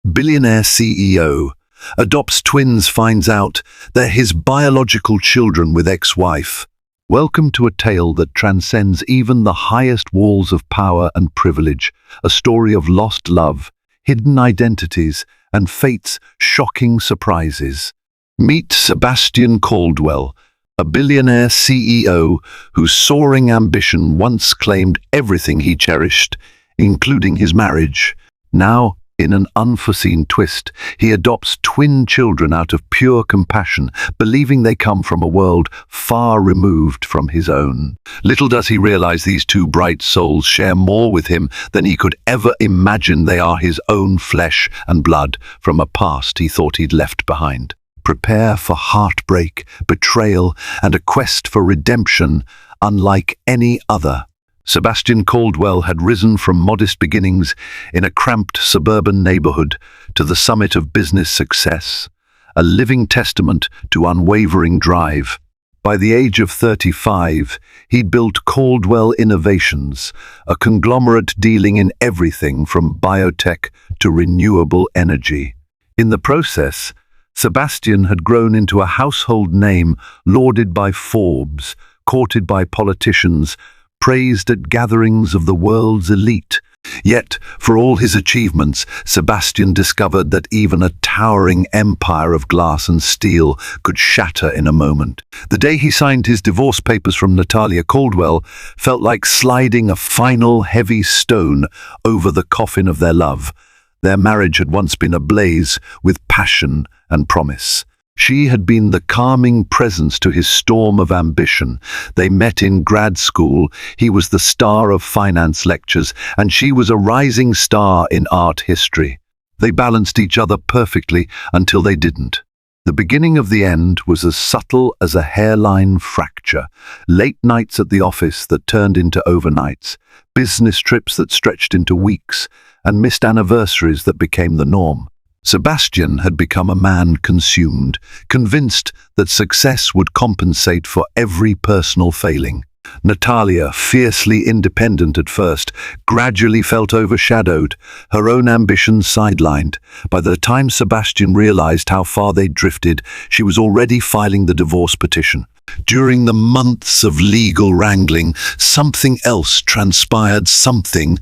Billionaire CEO, adopts twins, finds out they're his biological children with ex-wife. Welcome to a tale that transcends even the highest walls of power and privilege, a story of lost love, hidden identities, and fate's shocking surprises. Meet Sebastian Caldwell, a billionaire CEO whose soaring ambition once claimed everything he cherished, including his marriage. Now, in an unforeseen twist, he adopts twin children out of pure compassion, believing they come from a world far removed from his own. Little does he realize these two bright souls share more with him than he could ever imagine. They are his own flesh and blood from a past he thought he'd left behind. Prepare for heartbreak, betrayal, and a quest for redemption unlike any other. Sebastian Caldwell had risen from modest beginnings in a cramped suburban neighborhood to the summit of business success, a living testament to unwavering drive. By the age of 35, he'd built Caldwell Innovations, a conglomerate dealing in everything from biotech to renewable energy. In the process, Sebastian had grown into a household name lauded by Forbes, courted by politicians, praised at gatherings of the world's elite. Yet, for all his achievements, Sebastian discovered that even a towering empire of glass and steel could shatter in a moment. The day he signed his divorce papers from Natalia Caldwell felt like sliding a final heavy stone over the coffin of their love. Their marriage had once been ablaze with passion and promise. She had been the calming presence to his storm of ambition. They met in grad school. He was the star of finance lectures, and she was a rising star in art history. They balanced each other perfectly until they didn't. The beginning of the end was as subtle as a hairline fracture. Late nights at the office that turned into overnights, business trips that stretched into weeks, and missed anniversaries that became the norm. Sebastian had become a man consumed, convinced that success would compensate for every personal failing. Natalia, fiercely independent at first, gradually felt overshadowed, her own ambitions sidelined. By the time Sebastian realized how far they'd drifted, she was already filing the divorce petition. During the months of legal wrangling, something else transpired, something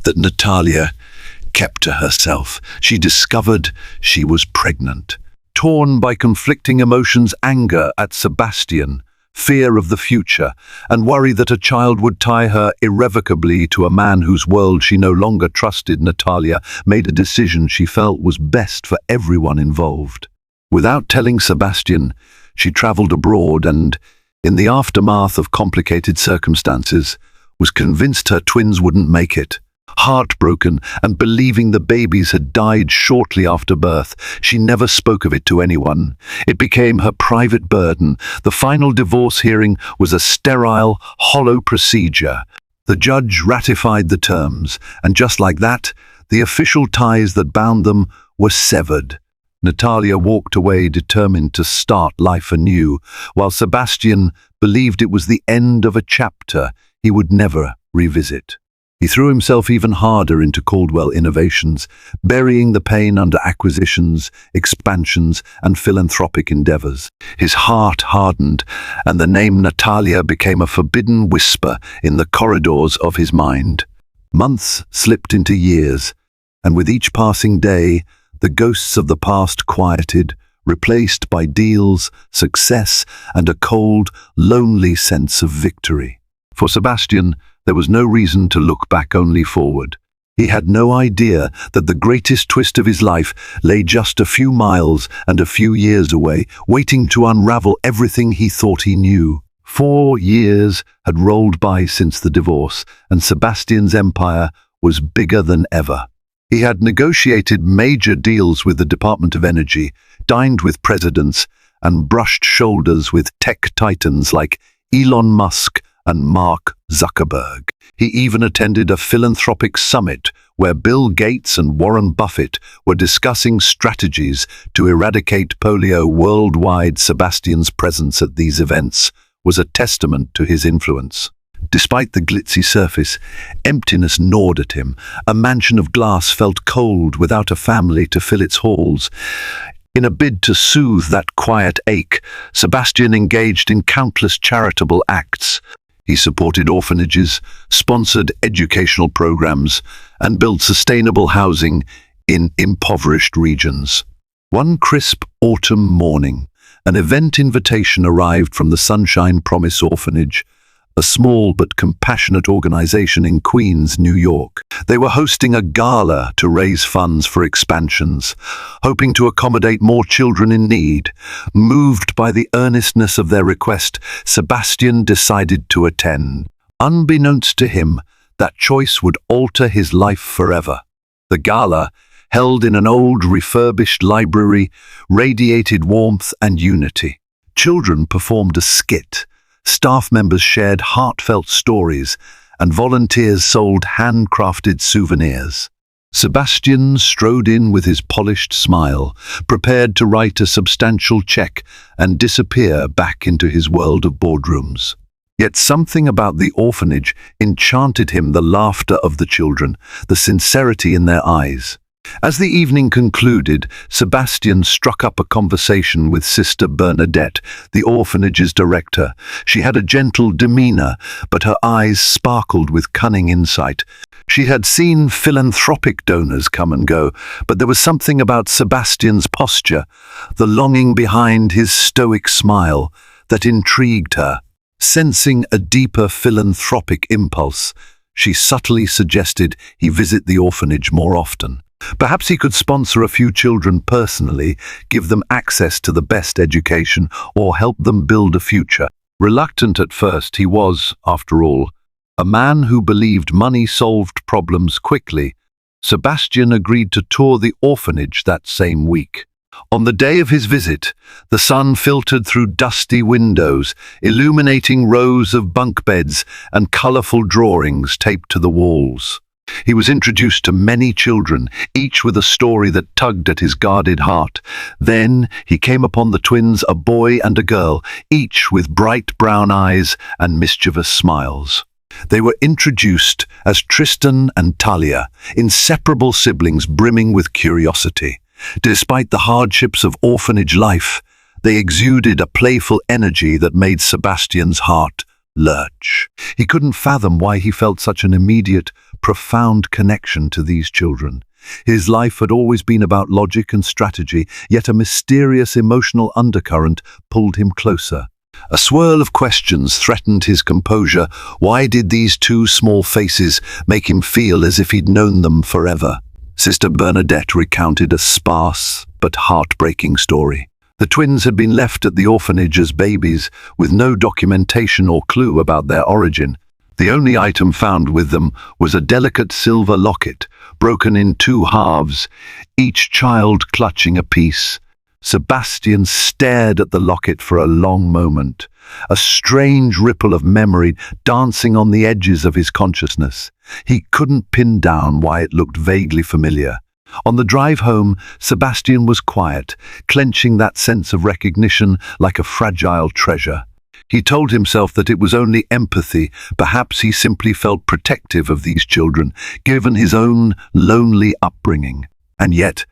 that Natalia kept to herself. She discovered she was pregnant. Torn by conflicting emotions, anger at Sebastian, fear of the future, and worry that a child would tie her irrevocably to a man whose world she no longer trusted, Natalia made a decision she felt was best for everyone involved. Without telling Sebastian, she traveled abroad and, in the aftermath of complicated circumstances, was convinced her twins wouldn't make it. Heartbroken and believing the babies had died shortly after birth, she never spoke of it to anyone. It became her private burden. The final divorce hearing was a sterile, hollow procedure. The judge ratified the terms, and just like that, the official ties that bound them were severed. Natalia walked away determined to start life anew, while Sebastian believed it was the end of a chapter he would never revisit. He threw himself even harder into Caldwell Innovations, burying the pain under acquisitions, expansions, and philanthropic endeavors. His heart hardened, and the name Natalia became a forbidden whisper in the corridors of his mind. Months slipped into years, and with each passing day, the ghosts of the past quieted, replaced by deals, success, and a cold, lonely sense of victory. For Sebastian, there was no reason to look back, only forward. He had no idea that the greatest twist of his life lay just a few miles and a few years away, waiting to unravel everything he thought he knew. 4 years had rolled by since the divorce, and Sebastian's empire was bigger than ever. He had negotiated major deals with the Department of Energy, dined with presidents, and brushed shoulders with tech titans like Elon Musk and Mark Zuckerberg. He even attended a philanthropic summit where Bill Gates and Warren Buffett were discussing strategies to eradicate polio worldwide. Sebastian's presence at these events was a testament to his influence. Despite the glitzy surface, emptiness gnawed at him. A mansion of glass felt cold without a family to fill its halls. In a bid to soothe that quiet ache, Sebastian engaged in countless charitable acts. He supported orphanages, sponsored educational programs, and built sustainable housing in impoverished regions. One crisp autumn morning, an event invitation arrived from the Sunshine Promise Orphanage, a small but compassionate organization in Queens, New York. They were hosting a gala to raise funds for expansions, hoping to accommodate more children in need. Moved by the earnestness of their request, Sebastian decided to attend. Unbeknownst to him, that choice would alter his life forever. The gala, held in an old refurbished library, radiated warmth and unity. Children performed a skit. Staff members shared heartfelt stories, and volunteers sold handcrafted souvenirs. Sebastian strode in with his polished smile, prepared to write a substantial check and disappear back into his world of boardrooms. Yet something about the orphanage enchanted him, the laughter of the children, the sincerity in their eyes. As the evening concluded, Sebastian struck up a conversation with Sister Bernadette, the orphanage's director. She had a gentle demeanor, but her eyes sparkled with cunning insight. She had seen philanthropic donors come and go, but there was something about Sebastian's posture, the longing behind his stoic smile, that intrigued her. Sensing a deeper philanthropic impulse, she subtly suggested he visit the orphanage more often. Perhaps he could sponsor a few children personally, give them access to the best education, or help them build a future. Reluctant at first, he was, after all, a man who believed money solved problems quickly. Sebastian agreed to tour the orphanage that same week. On the day of his visit, the sun filtered through dusty windows, illuminating rows of bunk beds and colorful drawings taped to the walls. He was introduced to many children, each with a story that tugged at his guarded heart. Then he came upon the twins, a boy and a girl, each with bright brown eyes and mischievous smiles. They were introduced as Tristan and Talia, inseparable siblings brimming with curiosity. Despite the hardships of orphanage life, they exuded a playful energy that made Sebastian's heart lurch. He couldn't fathom why he felt such an immediate, profound connection to these children. His life had always been about logic and strategy, yet a mysterious emotional undercurrent pulled him closer. A swirl of questions threatened his composure. Why did these two small faces make him feel as if he'd known them forever? Sister Bernadette recounted a sparse but heartbreaking story. The twins had been left at the orphanage as babies, with no documentation or clue about their origin. The only item found with them was a delicate silver locket, broken in two halves, each child clutching a piece. Sebastian stared at the locket for a long moment, a strange ripple of memory dancing on the edges of his consciousness. He couldn't pin down why it looked vaguely familiar. On the drive home, Sebastian was quiet, clenching that sense of recognition like a fragile treasure. He told himself that it was only empathy. Perhaps he simply felt protective of these children, given his own lonely upbringing. And yet,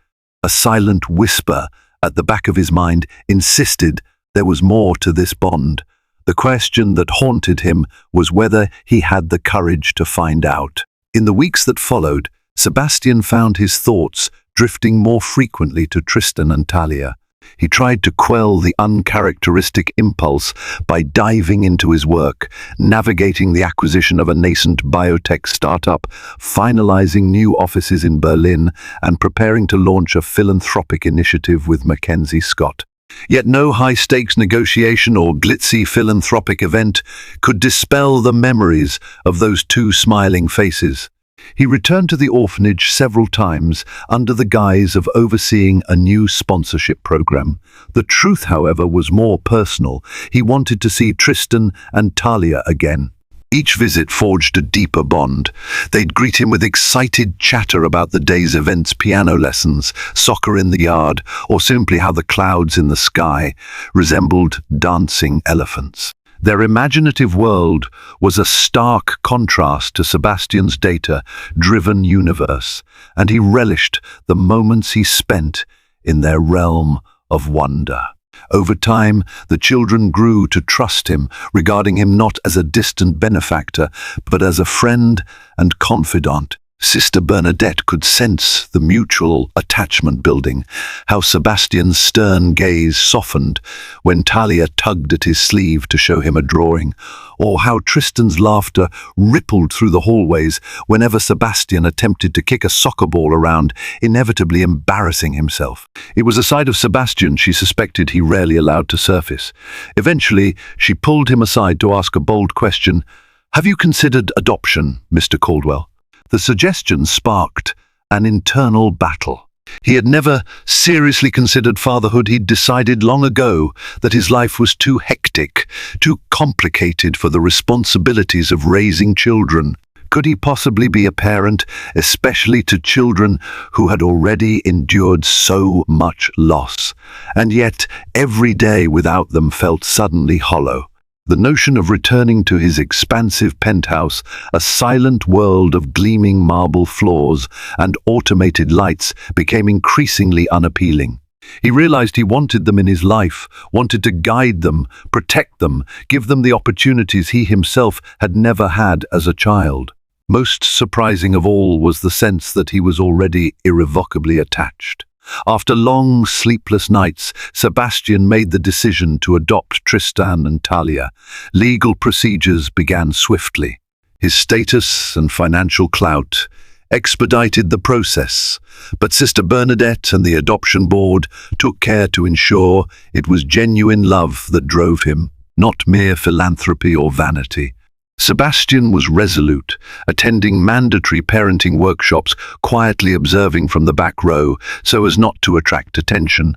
a silent whisper at the back of his mind insisted there was more to this bond. The question that haunted him was whether he had the courage to find out. In the weeks that followed, Sebastian found his thoughts drifting more frequently to Tristan and Talia. He tried to quell the uncharacteristic impulse by diving into his work, navigating the acquisition of a nascent biotech startup, finalizing new offices in Berlin, and preparing to launch a philanthropic initiative with Mackenzie Scott. Yet no high-stakes negotiation or glitzy philanthropic event could dispel the memories of those two smiling faces. He returned to the orphanage several times under the guise of overseeing a new sponsorship program. The truth, however, was more personal. He wanted to see Tristan and Talia again. Each visit forged a deeper bond. They'd greet him with excited chatter about the day's events, piano lessons, soccer in the yard, or simply how the clouds in the sky resembled dancing elephants. Their imaginative world was a stark contrast to Sebastian's data-driven universe, and he relished the moments he spent in their realm of wonder. Over time, the children grew to trust him, regarding him not as a distant benefactor, but as a friend and confidant. Sister Bernadette could sense the mutual attachment building, how Sebastian's stern gaze softened when Talia tugged at his sleeve to show him a drawing, or how Tristan's laughter rippled through the hallways whenever Sebastian attempted to kick a soccer ball around, inevitably embarrassing himself. It was a side of Sebastian she suspected he rarely allowed to surface. Eventually, she pulled him aside to ask a bold question. "Have you considered adoption, Mr. Caldwell?" The suggestion sparked an internal battle. He had never seriously considered fatherhood. He'd decided long ago that his life was too hectic, too complicated for the responsibilities of raising children. Could he possibly be a parent, especially to children who had already endured so much loss? And yet, every day without them felt suddenly hollow. The notion of returning to his expansive penthouse, a silent world of gleaming marble floors and automated lights, became increasingly unappealing. He realized he wanted them in his life, wanted to guide them, protect them, give them the opportunities he himself had never had as a child. Most surprising of all was the sense that he was already irrevocably attached. After long, sleepless nights, Sebastian made the decision to adopt Tristan and Talia. Legal procedures began swiftly. His status and financial clout expedited the process, but Sister Bernadette and the adoption board took care to ensure it was genuine love that drove him, not mere philanthropy or vanity. Sebastian was resolute, attending mandatory parenting workshops, quietly observing from the back row so as not to attract attention,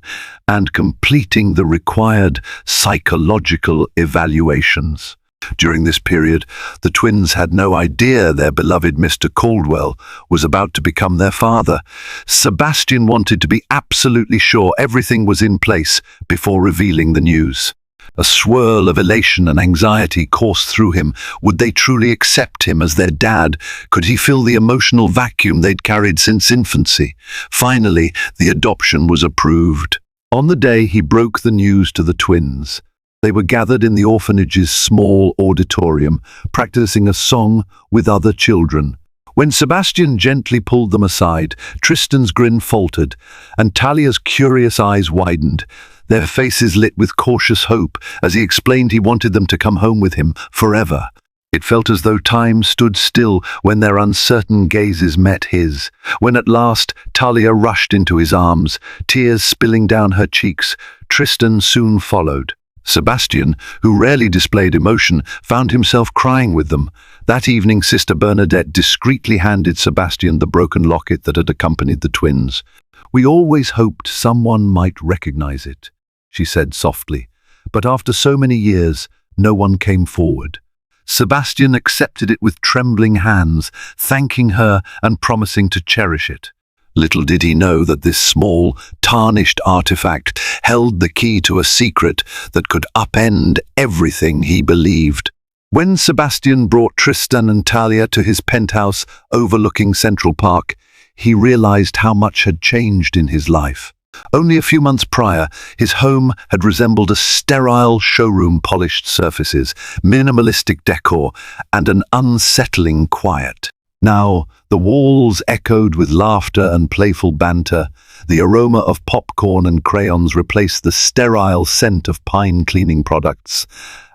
and completing the required psychological evaluations. During this period, the twins had no idea their beloved Mr. Caldwell was about to become their father. Sebastian wanted to be absolutely sure everything was in place before revealing the news. A swirl of elation and anxiety coursed through him. Would they truly accept him as their dad? Could he fill the emotional vacuum they'd carried since infancy? Finally, the adoption was approved. On the day he broke the news to the twins, they were gathered in the orphanage's small auditorium, practicing a song with other children. When Sebastian gently pulled them aside, Tristan's grin faltered, and Talia's curious eyes widened, their faces lit with cautious hope as he explained he wanted them to come home with him forever. It felt as though time stood still when their uncertain gazes met his. When at last Talia rushed into his arms, tears spilling down her cheeks, Tristan soon followed. Sebastian, who rarely displayed emotion, found himself crying with them. That evening, Sister Bernadette discreetly handed Sebastian the broken locket that had accompanied the twins. "We always hoped someone might recognize it," she said softly, "but after so many years, no one came forward." Sebastian accepted it with trembling hands, thanking her and promising to cherish it. Little did he know that this small, tarnished artifact held the key to a secret that could upend everything he believed. When Sebastian brought Tristan and Talia to his penthouse overlooking Central Park, he realized how much had changed in his life. Only a few months prior, his home had resembled a sterile showroom, polished surfaces, minimalistic decor, and an unsettling quiet. Now, the walls echoed with laughter and playful banter. The aroma of popcorn and crayons replaced the sterile scent of pine cleaning products,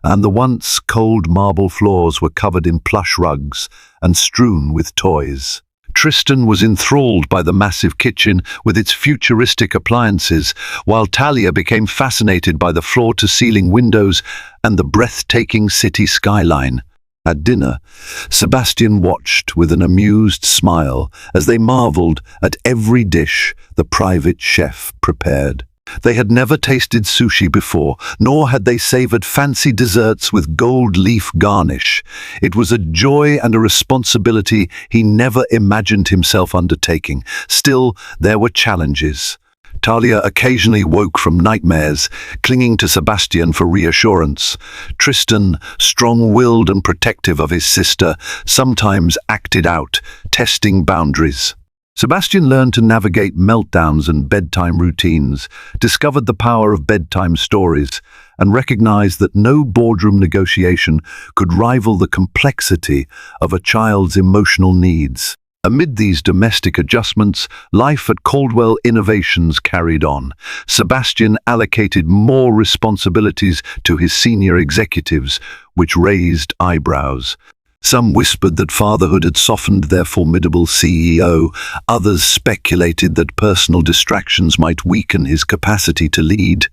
and the once cold marble floors were covered in plush rugs and strewn with toys. Tristan was enthralled by the massive kitchen with its futuristic appliances, while Talia became fascinated by the floor-to-ceiling windows and the breathtaking city skyline. At dinner, Sebastian watched with an amused smile as they marveled at every dish the private chef prepared. They had never tasted sushi before, nor had they savored fancy desserts with gold leaf garnish. It was a joy and a responsibility he never imagined himself undertaking. Still, there were challenges. Talia occasionally woke from nightmares, clinging to Sebastian for reassurance. Tristan, strong-willed and protective of his sister, sometimes acted out, testing boundaries. Sebastian learned to navigate meltdowns and bedtime routines, discovered the power of bedtime stories, and recognized that no boardroom negotiation could rival the complexity of a child's emotional needs. Amid these domestic adjustments, life at Caldwell Innovations carried on. Sebastian allocated more responsibilities to his senior executives, which raised eyebrows. Some whispered that fatherhood had softened their formidable CEO. Others speculated that personal distractions might weaken his capacity to lead.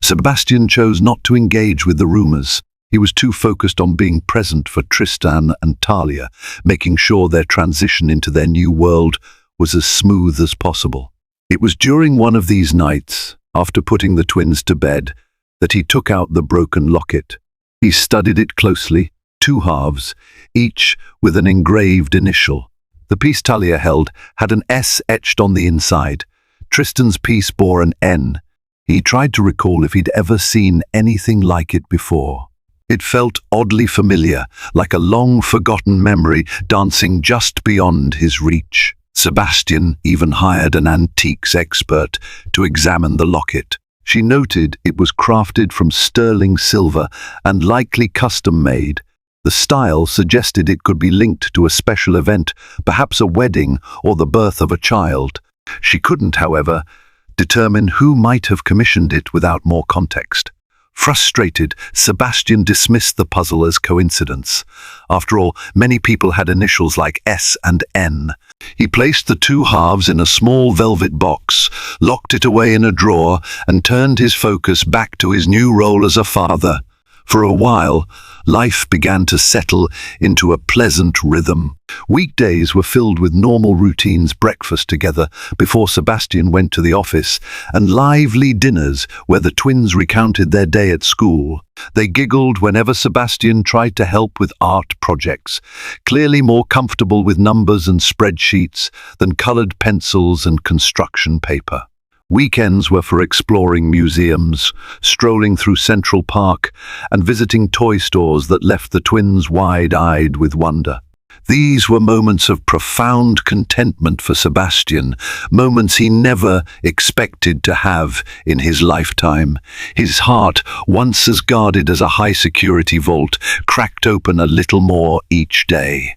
Sebastian chose not to engage with the rumors. He was too focused on being present for Tristan and Talia, making sure their transition into their new world was as smooth as possible. It was during one of these nights, after putting the twins to bed, that he took out the broken locket. He studied it closely, 2 halves, each with an engraved initial. The piece Talia held had an S etched on the inside. Tristan's piece bore an N. He tried to recall if he'd ever seen anything like it before. It felt oddly familiar, like a long-forgotten memory dancing just beyond his reach. Sebastian even hired an antiques expert to examine the locket. She noted it was crafted from sterling silver and likely custom-made. The style suggested it could be linked to a special event, perhaps a wedding or the birth of a child. She couldn't, however, determine who might have commissioned it without more context. Frustrated, Sebastian dismissed the puzzle as coincidence. After all, many people had initials like S and N. He placed the 2 halves in a small velvet box, locked it away in a drawer, and turned his focus back to his new role as a father. For a while, life began to settle into a pleasant rhythm. Weekdays were filled with normal routines, breakfast together before Sebastian went to the office, and lively dinners where the twins recounted their day at school. They giggled whenever Sebastian tried to help with art projects, clearly more comfortable with numbers and spreadsheets than colored pencils and construction paper. Weekends were for exploring museums, strolling through Central Park, and visiting toy stores that left the twins wide-eyed with wonder. These were moments of profound contentment for Sebastian, moments he never expected to have in his lifetime. His heart, once as guarded as a high-security vault, cracked open a little more each day.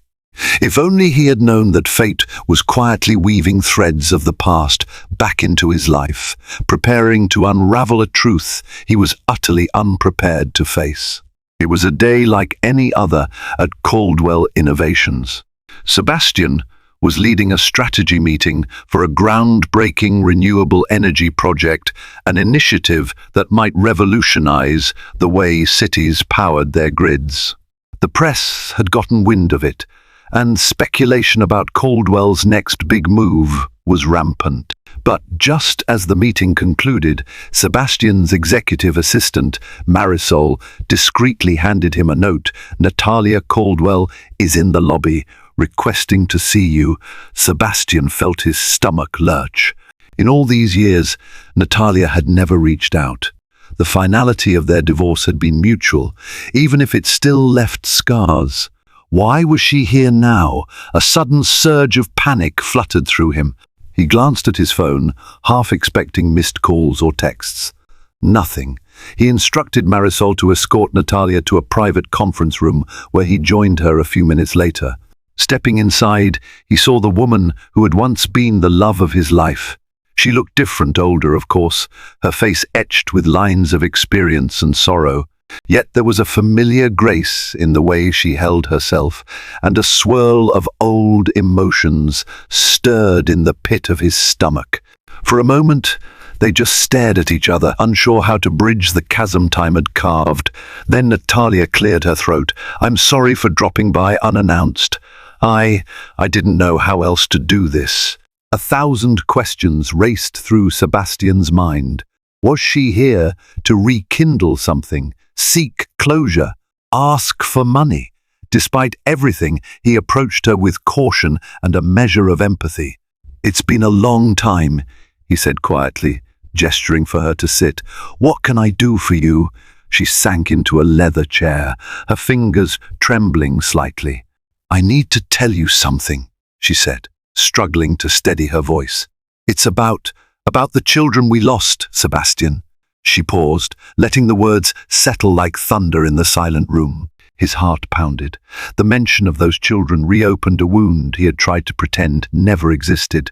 If only he had known that fate was quietly weaving threads of the past back into his life, preparing to unravel a truth he was utterly unprepared to face. It was a day like any other at Caldwell Innovations. Sebastian was leading a strategy meeting for a groundbreaking renewable energy project, an initiative that might revolutionize the way cities powered their grids. The press had gotten wind of it, and speculation about Caldwell's next big move was rampant. But just as the meeting concluded, Sebastian's executive assistant, Marisol, discreetly handed him a note. "Natalia Caldwell is in the lobby, requesting to see you." Sebastian felt his stomach lurch. In all these years, Natalia had never reached out. The finality of their divorce had been mutual, even if it still left scars. Why was she here now? A sudden surge of panic fluttered through him. He glanced at his phone, half expecting missed calls or texts. Nothing. He instructed Marisol to escort Natalia to a private conference room where he joined her a few minutes later. Stepping inside, he saw the woman who had once been the love of his life. She looked different, older, of course, her face etched with lines of experience and sorrow. Yet there was a familiar grace in the way she held herself, and a swirl of old emotions stirred in the pit of his stomach. For a moment, they just stared at each other, unsure how to bridge the chasm time had carved. Then Natalia cleared her throat. "I'm sorry for dropping by unannounced. I didn't know how else to do this." 1,000 questions raced through Sebastian's mind. Was she here to rekindle something? Seek closure, ask for money? Despite everything, he approached her with caution and a measure of empathy. "It's been a long time," he said quietly, gesturing for her to sit. "What can I do for you?" She sank into a leather chair, her fingers trembling slightly. "I need to tell you something," she said, struggling to steady her voice. "It's about the children we lost, Sebastian." She paused, letting the words settle like thunder in the silent room. His heart pounded. The mention of those children reopened a wound he had tried to pretend never existed.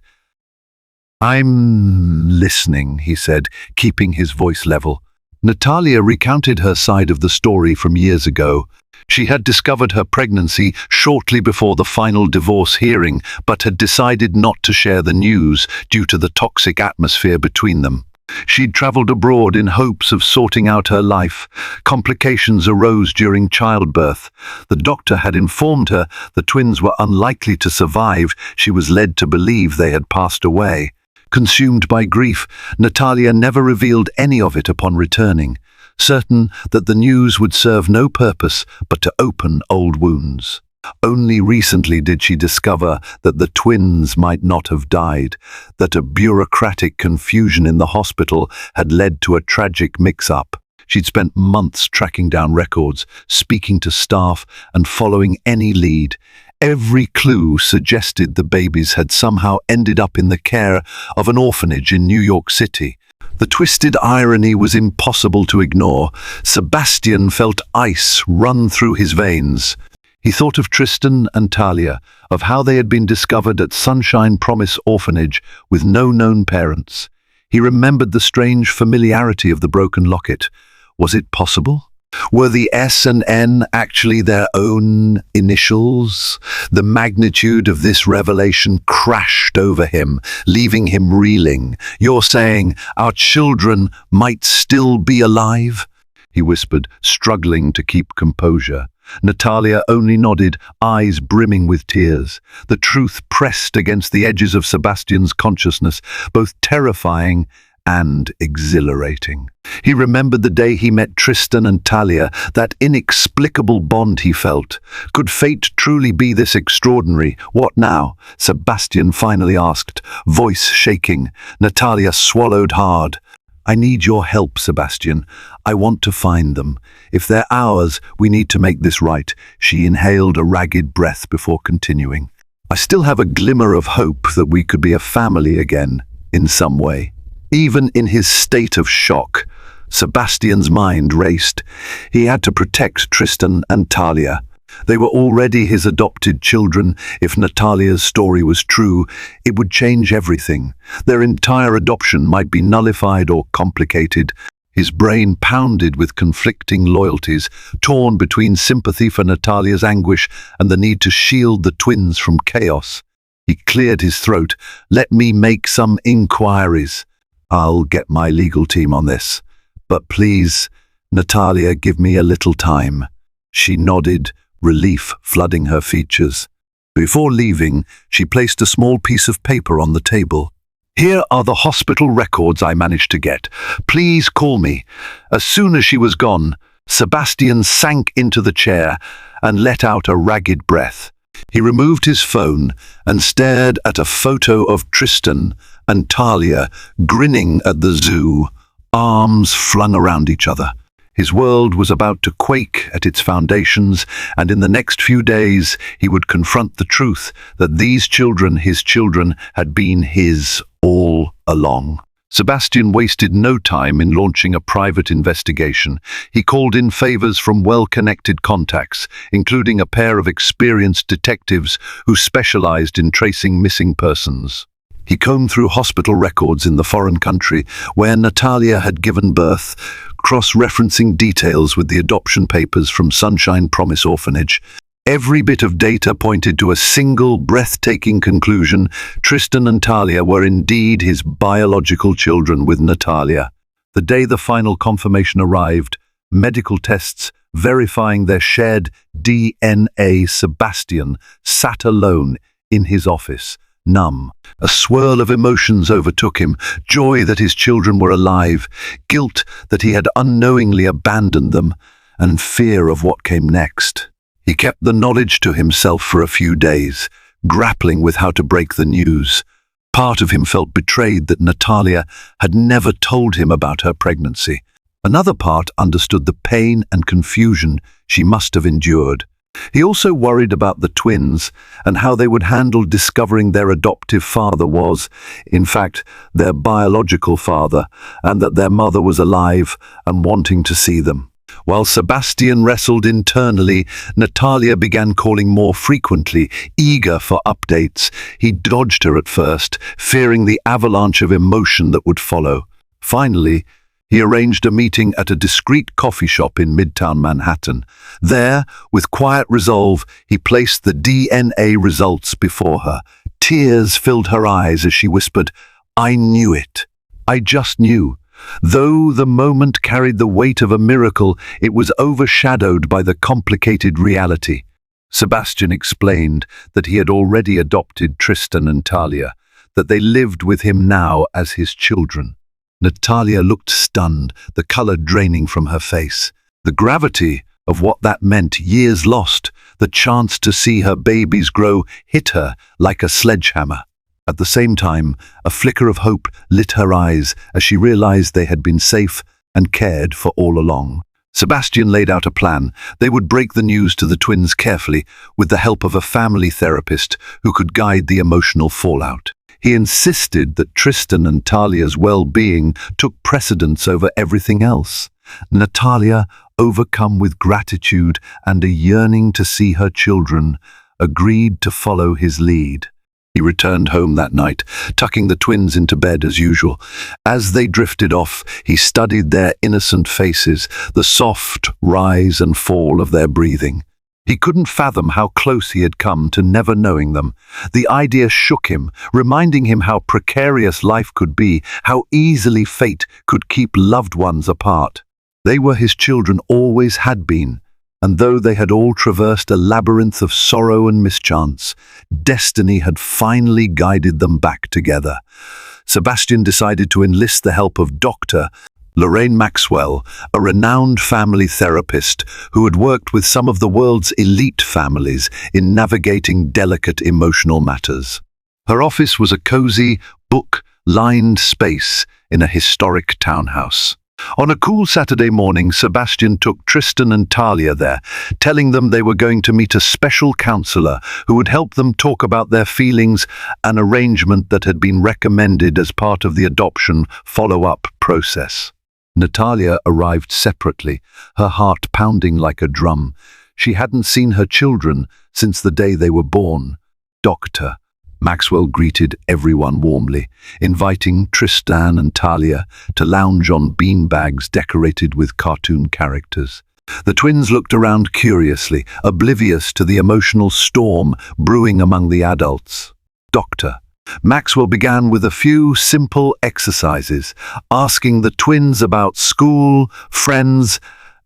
"I'm listening," he said, keeping his voice level. Natalia recounted her side of the story from years ago. She had discovered her pregnancy shortly before the final divorce hearing, but had decided not to share the news due to the toxic atmosphere between them. She'd traveled abroad in hopes of sorting out her life. Complications arose during childbirth. The doctor had informed her the twins were unlikely to survive. She was led to believe they had passed away. Consumed by grief, Natalia never revealed any of it upon returning, certain that the news would serve no purpose but to open old wounds. Only recently did she discover that the twins might not have died, that a bureaucratic confusion in the hospital had led to a tragic mix-up. She'd spent months tracking down records, speaking to staff, and following any lead. Every clue suggested the babies had somehow ended up in the care of an orphanage in New York City. The twisted irony was impossible to ignore. Sebastian felt ice run through his veins. He thought of Tristan and Talia, of how they had been discovered at Sunshine Promise Orphanage with no known parents. He remembered the strange familiarity of the broken locket. Was it possible? Were the S and N actually their own initials? The magnitude of this revelation crashed over him, leaving him reeling. "You're saying our children might still be alive?" he whispered, struggling to keep composure. Natalia only nodded, eyes brimming with tears. The truth pressed against the edges of Sebastian's consciousness, both terrifying and exhilarating. He remembered the day he met Tristan and Talia, that inexplicable bond he felt. Could fate truly be this extraordinary? "What now?" Sebastian finally asked, voice shaking. Natalia swallowed hard. "I need your help, Sebastian. I want to find them. If they're ours, we need to make this right." She inhaled a ragged breath before continuing. "I still have a glimmer of hope that we could be a family again, in some way." Even in his state of shock, Sebastian's mind raced. He had to protect Tristan and Talia. They were already his adopted children. If Natalia's story was true, it would change everything. Their entire adoption might be nullified or complicated. His brain pounded with conflicting loyalties, torn between sympathy for Natalia's anguish and the need to shield the twins from chaos. He cleared his throat. "Let me make some inquiries. I'll get my legal team on this. But please, Natalia, give me a little time." She nodded, relief flooding her features. Before leaving, she placed a small piece of paper on the table. "Here are the hospital records I managed to get. Please call me." As soon as she was gone, Sebastian sank into the chair and let out a ragged breath. He removed his phone and stared at a photo of Tristan and Talia grinning at the zoo, arms flung around each other. His world was about to quake at its foundations, and in the next few days he would confront the truth that these children, his children, had been his all along. Sebastian wasted no time in launching a private investigation. He called in favors from well-connected contacts, including a pair of experienced detectives who specialized in tracing missing persons. He combed through hospital records in the foreign country where Natalia had given birth, cross-referencing details with the adoption papers from Sunshine Promise Orphanage. Every bit of data pointed to a single breathtaking conclusion: Tristan and Talia were indeed his biological children with Natalia. The day the final confirmation arrived, medical tests verifying their shared DNA, Sebastian sat alone in his office, numb. A swirl of emotions overtook him: joy that his children were alive, guilt that he had unknowingly abandoned them, and fear of what came next. He kept the knowledge to himself for a few days, grappling with how to break the news. Part of him felt betrayed that Natalia had never told him about her pregnancy. Another part understood the pain and confusion she must have endured. He also worried about the twins and how they would handle discovering their adoptive father was, in fact, their biological father, and that their mother was alive and wanting to see them. While Sebastian wrestled internally, Natalia began calling more frequently, eager for updates. He dodged her at first, fearing the avalanche of emotion that would follow. Finally, he arranged a meeting at a discreet coffee shop in Midtown Manhattan. There, with quiet resolve, he placed the DNA results before her. Tears filled her eyes as she whispered, "I knew it. I just knew." Though the moment carried the weight of a miracle, it was overshadowed by the complicated reality. Sebastian explained that he had already adopted Tristan and Talia, that they lived with him now as his children. Natalia looked stunned, the color draining from her face. The gravity of what that meant, years lost, the chance to see her babies grow, hit her like a sledgehammer. At the same time, a flicker of hope lit her eyes as she realized they had been safe and cared for all along. Sebastian laid out a plan. They would break the news to the twins carefully, with the help of a family therapist who could guide the emotional fallout. He insisted that Tristan and Talia's well-being took precedence over everything else. Natalia, overcome with gratitude and a yearning to see her children, agreed to follow his lead. He returned home that night, tucking the twins into bed as usual. As they drifted off, he studied their innocent faces, the soft rise and fall of their breathing. He couldn't fathom how close he had come to never knowing them. The idea shook him, reminding him how precarious life could be, how easily fate could keep loved ones apart. They were his children, always had been, and though they had all traversed a labyrinth of sorrow and mischance, destiny had finally guided them back together. Sebastian decided to enlist the help of Dr. Lorraine Maxwell, a renowned family therapist who had worked with some of the world's elite families in navigating delicate emotional matters. Her office was a cozy, book-lined space in a historic townhouse. On a cool Saturday morning, Sebastian took Tristan and Talia there, telling them they were going to meet a special counselor who would help them talk about their feelings, an arrangement that had been recommended as part of the adoption follow-up process. Natalia arrived separately, her heart pounding like a drum. She hadn't seen her children since the day they were born. Dr. Maxwell greeted everyone warmly, inviting Tristan and Talia to lounge on beanbags decorated with cartoon characters. The twins looked around curiously, oblivious to the emotional storm brewing among the adults. Dr. Maxwell began with a few simple exercises, asking the twins about school, friends,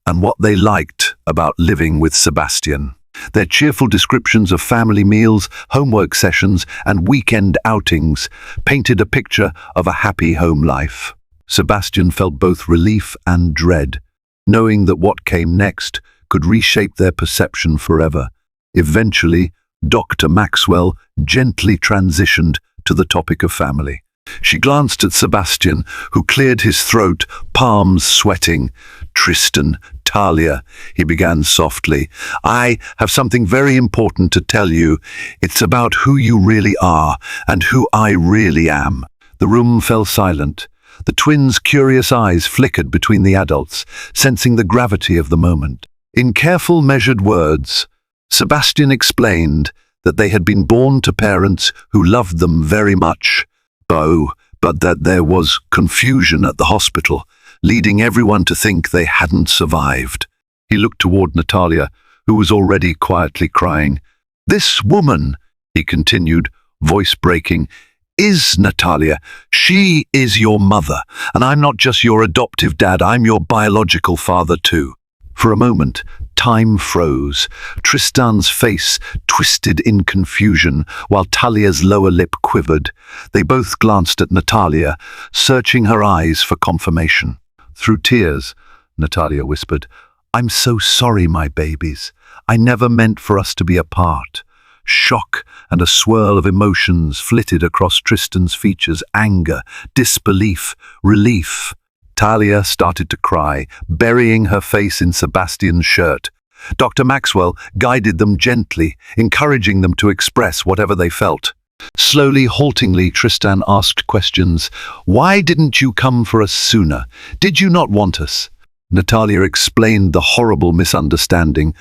and what they liked about living with Sebastian. Their cheerful descriptions of family meals, homework sessions, and weekend outings painted a picture of a happy home life. Sebastian felt both relief and dread, knowing that what came next could reshape their perception forever. Eventually, Dr. Maxwell gently transitioned to the topic of family. She glanced at Sebastian, who cleared his throat, palms sweating. "Tristan, Talia," he began softly, "I have something very important to tell you. It's about who you really are and who I really am." The room fell silent. The twins' curious eyes flickered between the adults, sensing the gravity of the moment. In careful, measured words, Sebastian explained that they had been born to parents who loved them very much, but that there was confusion at the hospital, leading everyone to think they hadn't survived. He looked toward Natalia, who was already quietly crying. "This woman," he continued, voice breaking, "is Natalia. She is your mother, and I'm not just your adoptive dad, I'm your biological father too." For a moment, time froze. Tristan's face twisted in confusion, while Talia's lower lip quivered. They both glanced at Natalia, searching her eyes for confirmation. Through tears, Natalia whispered, "I'm so sorry, my babies. I never meant for us to be apart." Shock and a swirl of emotions flitted across Tristan's features: anger, disbelief, relief. Talia started to cry, burying her face in Sebastian's shirt. Dr. Maxwell guided them gently, encouraging them to express whatever they felt. Slowly, haltingly, Tristan asked questions. "Why didn't you come for us sooner? Did you not want us?" Natalia explained the horrible misunderstanding,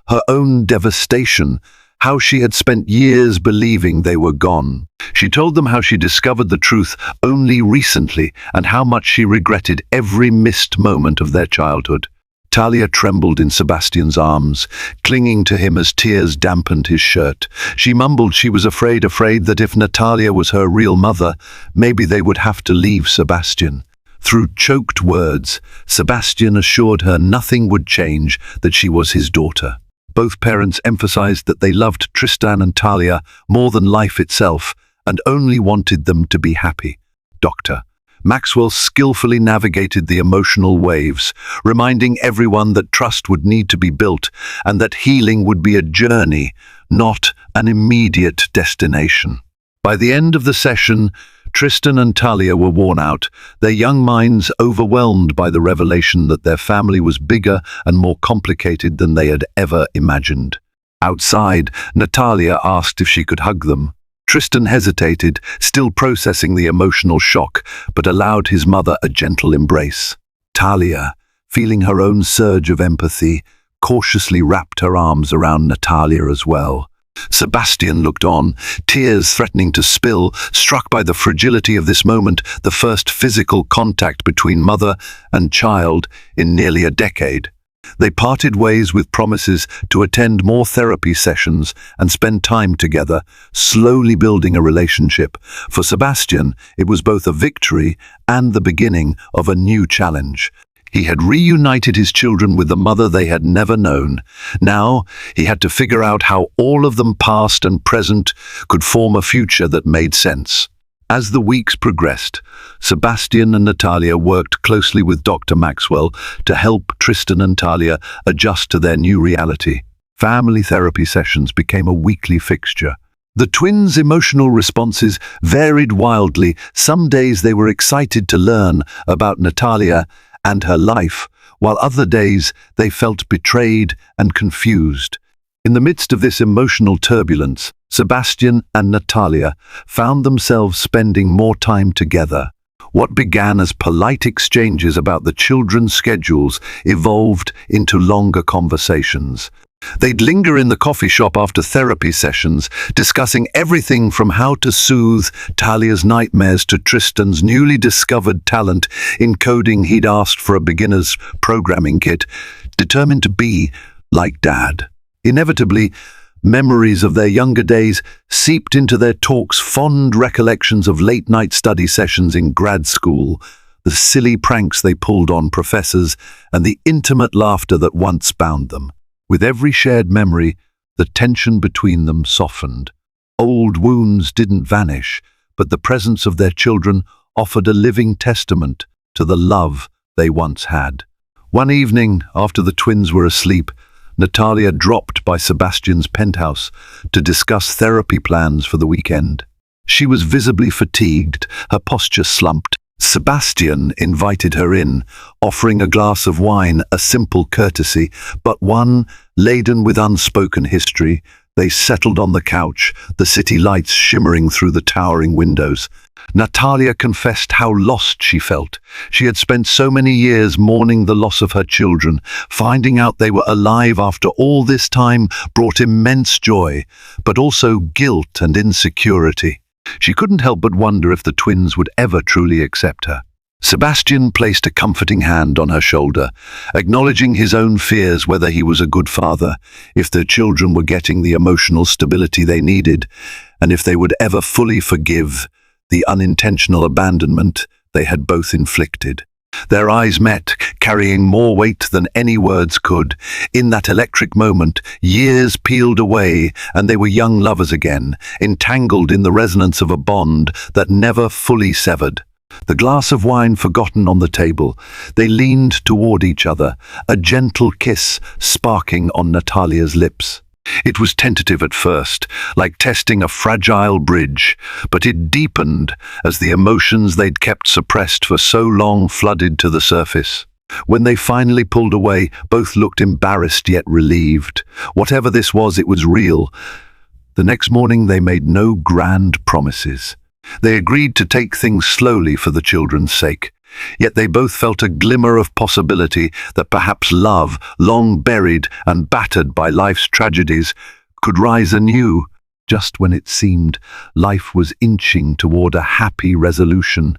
her own devastation, how she had spent years believing they were gone. She told them how she discovered the truth only recently and how much she regretted every missed moment of their childhood. Talia trembled in Sebastian's arms, clinging to him as tears dampened his shirt. She mumbled she was afraid that if Natalia was her real mother, maybe they would have to leave Sebastian. Through choked words, Sebastian assured her nothing would change, that she was his daughter. Both parents emphasized that they loved Tristan and Talia more than life itself and only wanted them to be happy. Dr. Maxwell skillfully navigated the emotional waves, reminding everyone that trust would need to be built and that healing would be a journey, not an immediate destination. By the end of the session, Tristan and Talia were worn out, their young minds overwhelmed by the revelation that their family was bigger and more complicated than they had ever imagined. Outside, Natalia asked if she could hug them. Tristan hesitated, still processing the emotional shock, but allowed his mother a gentle embrace. Talia, feeling her own surge of empathy, cautiously wrapped her arms around Natalia as well. Sebastian looked on, tears threatening to spill, struck by the fragility of this moment, the first physical contact between mother and child in nearly a decade. They parted ways with promises to attend more therapy sessions and spend time together, slowly building a relationship. For Sebastian, it was both a victory and the beginning of a new challenge. He had reunited his children with the mother they had never known. Now he had to figure out how all of them, past and present, could form a future that made sense. As the weeks progressed, Sebastian and Natalia worked closely with Dr. Maxwell to help Tristan and Talia adjust to their new reality. Family therapy sessions became a weekly fixture. The twins' emotional responses varied wildly. Some days they were excited to learn about Natalia and her life, while other days they felt betrayed and confused. In the midst of this emotional turbulence, Sebastian and Natalia found themselves spending more time together. What began as polite exchanges about the children's schedules evolved into longer conversations. They'd linger in the coffee shop after therapy sessions, discussing everything from how to soothe Talia's nightmares to Tristan's newly discovered talent in coding. He'd asked for a beginner's programming kit, determined to be like Dad. Inevitably, memories of their younger days seeped into their talks, fond recollections of late-night study sessions in grad school, the silly pranks they pulled on professors, and the intimate laughter that once bound them. With every shared memory, the tension between them softened. Old wounds didn't vanish, but the presence of their children offered a living testament to the love they once had. One evening, after the twins were asleep, Natalia dropped by Sebastian's penthouse to discuss therapy plans for the weekend. She was visibly fatigued, her posture slumped. Sebastian invited her in, offering a glass of wine, a simple courtesy, but one laden with unspoken history. They settled on the couch, the city lights shimmering through the towering windows. Natalia confessed how lost she felt. She had spent so many years mourning the loss of her children. Finding out they were alive after all this time brought immense joy, but also guilt and insecurity. She couldn't help but wonder if the twins would ever truly accept her. Sebastian placed a comforting hand on her shoulder, acknowledging his own fears whether he was a good father, if their children were getting the emotional stability they needed, and if they would ever fully forgive the unintentional abandonment they had both inflicted. Their eyes met, carrying more weight than any words could. In that electric moment, years peeled away, and they were young lovers again, entangled in the resonance of a bond that never fully severed. The glass of wine forgotten on the table, they leaned toward each other, a gentle kiss sparking on Natalia's lips. It was tentative at first, like testing a fragile bridge, but it deepened as the emotions they'd kept suppressed for so long flooded to the surface. When they finally pulled away, both looked embarrassed yet relieved. Whatever this was, it was real. The next morning they made no grand promises. They agreed to take things slowly for the children's sake. Yet they both felt a glimmer of possibility that perhaps love, long buried and battered by life's tragedies, could rise anew. Just when it seemed life was inching toward a happy resolution,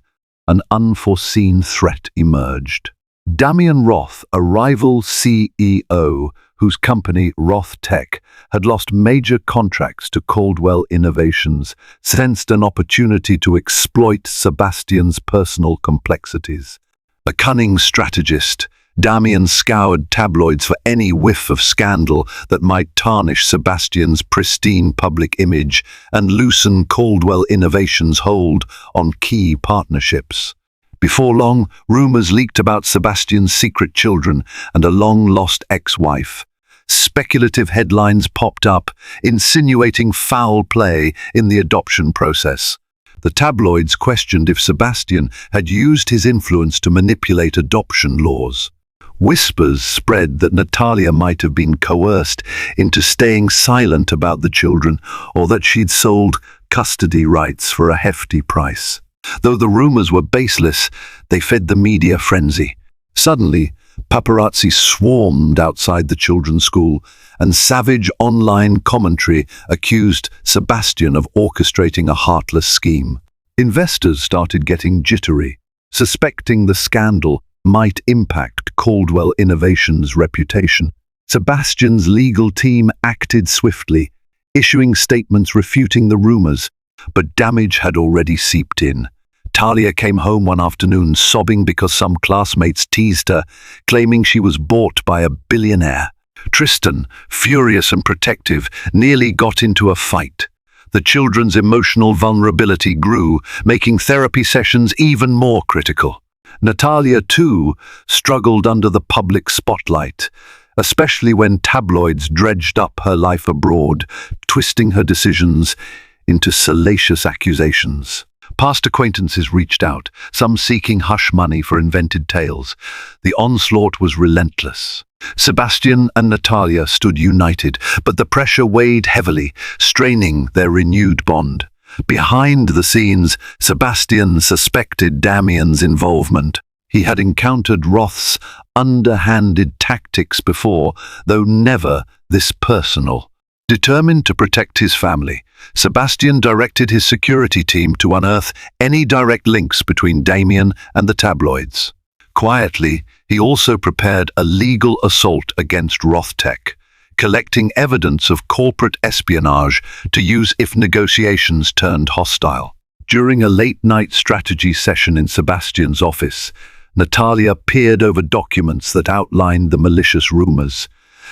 an unforeseen threat emerged. Damien Roth, a rival CEO whose company, Roth Tech, had lost major contracts to Caldwell Innovations, sensed an opportunity to exploit Sebastian's personal complexities. A cunning strategist, Damien scoured tabloids for any whiff of scandal that might tarnish Sebastian's pristine public image and loosen Caldwell Innovations' hold on key partnerships. Before long, rumors leaked about Sebastian's secret children and a long-lost ex-wife. Speculative headlines popped up, insinuating foul play in the adoption process. The tabloids questioned if Sebastian had used his influence to manipulate adoption laws. Whispers spread that Natalia might have been coerced into staying silent about the children, or that she'd sold custody rights for a hefty price. Though the rumors were baseless, they fed the media frenzy. Suddenly, paparazzi swarmed outside the children's school, and savage online commentary accused Sebastian of orchestrating a heartless scheme. Investors started getting jittery, suspecting the scandal might impact Caldwell Innovations' reputation. Sebastian's legal team acted swiftly, issuing statements refuting the rumors, but damage had already seeped in. Talia came home one afternoon sobbing because some classmates teased her, claiming she was bought by a billionaire. Tristan, furious and protective, nearly got into a fight. The children's emotional vulnerability grew, making therapy sessions even more critical. Natalia, too, struggled under the public spotlight, especially when tabloids dredged up her life abroad, twisting her decisions into salacious accusations. Past acquaintances reached out, some seeking hush money for invented tales. The onslaught was relentless. Sebastian and Natalia stood united, but the pressure weighed heavily, straining their renewed bond. Behind the scenes, Sebastian suspected Damien's involvement. He had encountered Roth's underhanded tactics before, though never this personal. Determined to protect his family, Sebastian directed his security team to unearth any direct links between Damien and the tabloids. Quietly, he also prepared a legal assault against Roth Tech, collecting evidence of corporate espionage to use if negotiations turned hostile. During a late-night strategy session in Sebastian's office, Natalia peered over documents that outlined the malicious rumors.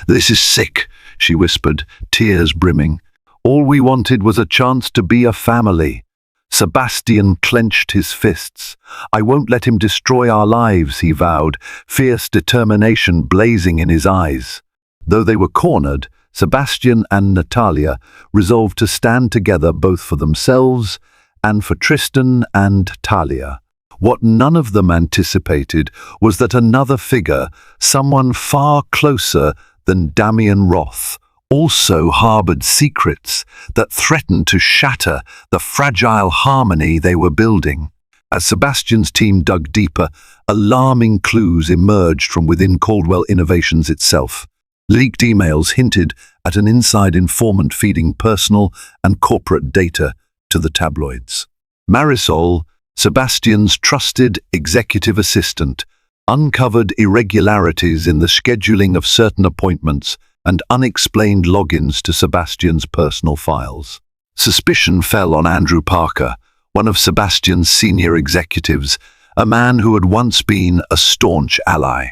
"This is sick," she whispered, tears brimming. "All we wanted was a chance to be a family." Sebastian clenched his fists. "I won't let him destroy our lives," he vowed, fierce determination blazing in his eyes. Though they were cornered, Sebastian and Natalia resolved to stand together both for themselves and for Tristan and Talia. What none of them anticipated was that another figure, someone far closer than Damien Roth, also harbored secrets that threatened to shatter the fragile harmony they were building. As Sebastian's team dug deeper, alarming clues emerged from within Caldwell Innovations itself. Leaked emails hinted at an inside informant feeding personal and corporate data to the tabloids. Marisol, Sebastian's trusted executive assistant, uncovered irregularities in the scheduling of certain appointments and unexplained logins to Sebastian's personal files. Suspicion fell on Andrew Parker, one of Sebastian's senior executives, a man who had once been a staunch ally.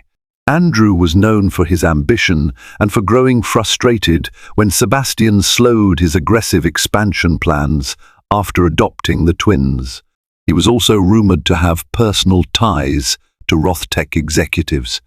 Andrew was known for his ambition and for growing frustrated when Sebastian slowed his aggressive expansion plans after adopting the twins. He was also rumored to have personal ties to Roth Tech executives.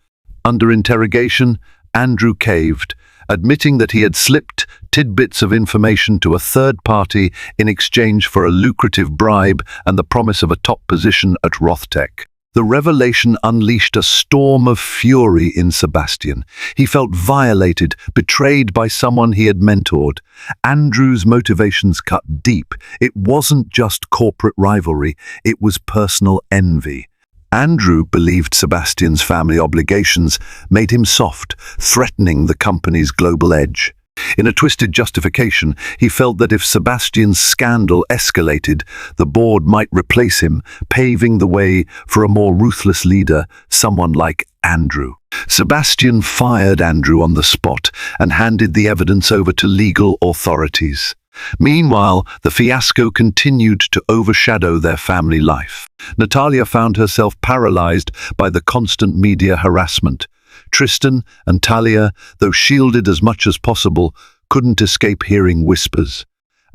Under interrogation, Andrew caved, admitting that he had slipped tidbits of information to a third party in exchange for a lucrative bribe and the promise of a top position at Rothtech. The revelation unleashed a storm of fury in Sebastian. He felt violated, betrayed by someone he had mentored. Andrew's motivations cut deep. It wasn't just corporate rivalry, it was personal envy. Andrew believed Sebastian's family obligations made him soft, threatening the company's global edge. In a twisted justification, he felt that if Sebastian's scandal escalated, the board might replace him, paving the way for a more ruthless leader, someone like Andrew. Sebastian fired Andrew on the spot and handed the evidence over to legal authorities. Meanwhile, the fiasco continued to overshadow their family life. Natalia found herself paralyzed by the constant media harassment. Tristan and Talia, though shielded as much as possible, couldn't escape hearing whispers.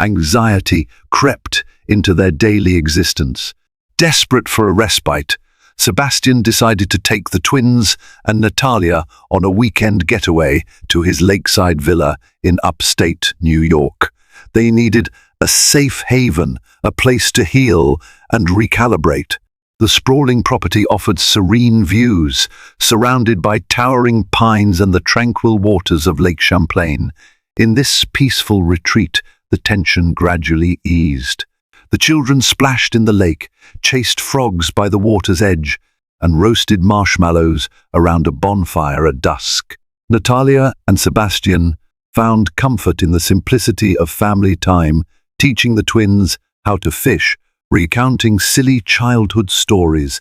Anxiety crept into their daily existence. Desperate for a respite, Sebastian decided to take the twins and Natalia on a weekend getaway to his lakeside villa in upstate New York. They needed a safe haven, a place to heal and recalibrate. The sprawling property offered serene views, surrounded by towering pines and the tranquil waters of Lake Champlain. In this peaceful retreat, the tension gradually eased. The children splashed in the lake, chased frogs by the water's edge, and roasted marshmallows around a bonfire at dusk. Natalia and Sebastian found comfort in the simplicity of family time, teaching the twins how to fish, recounting silly childhood stories,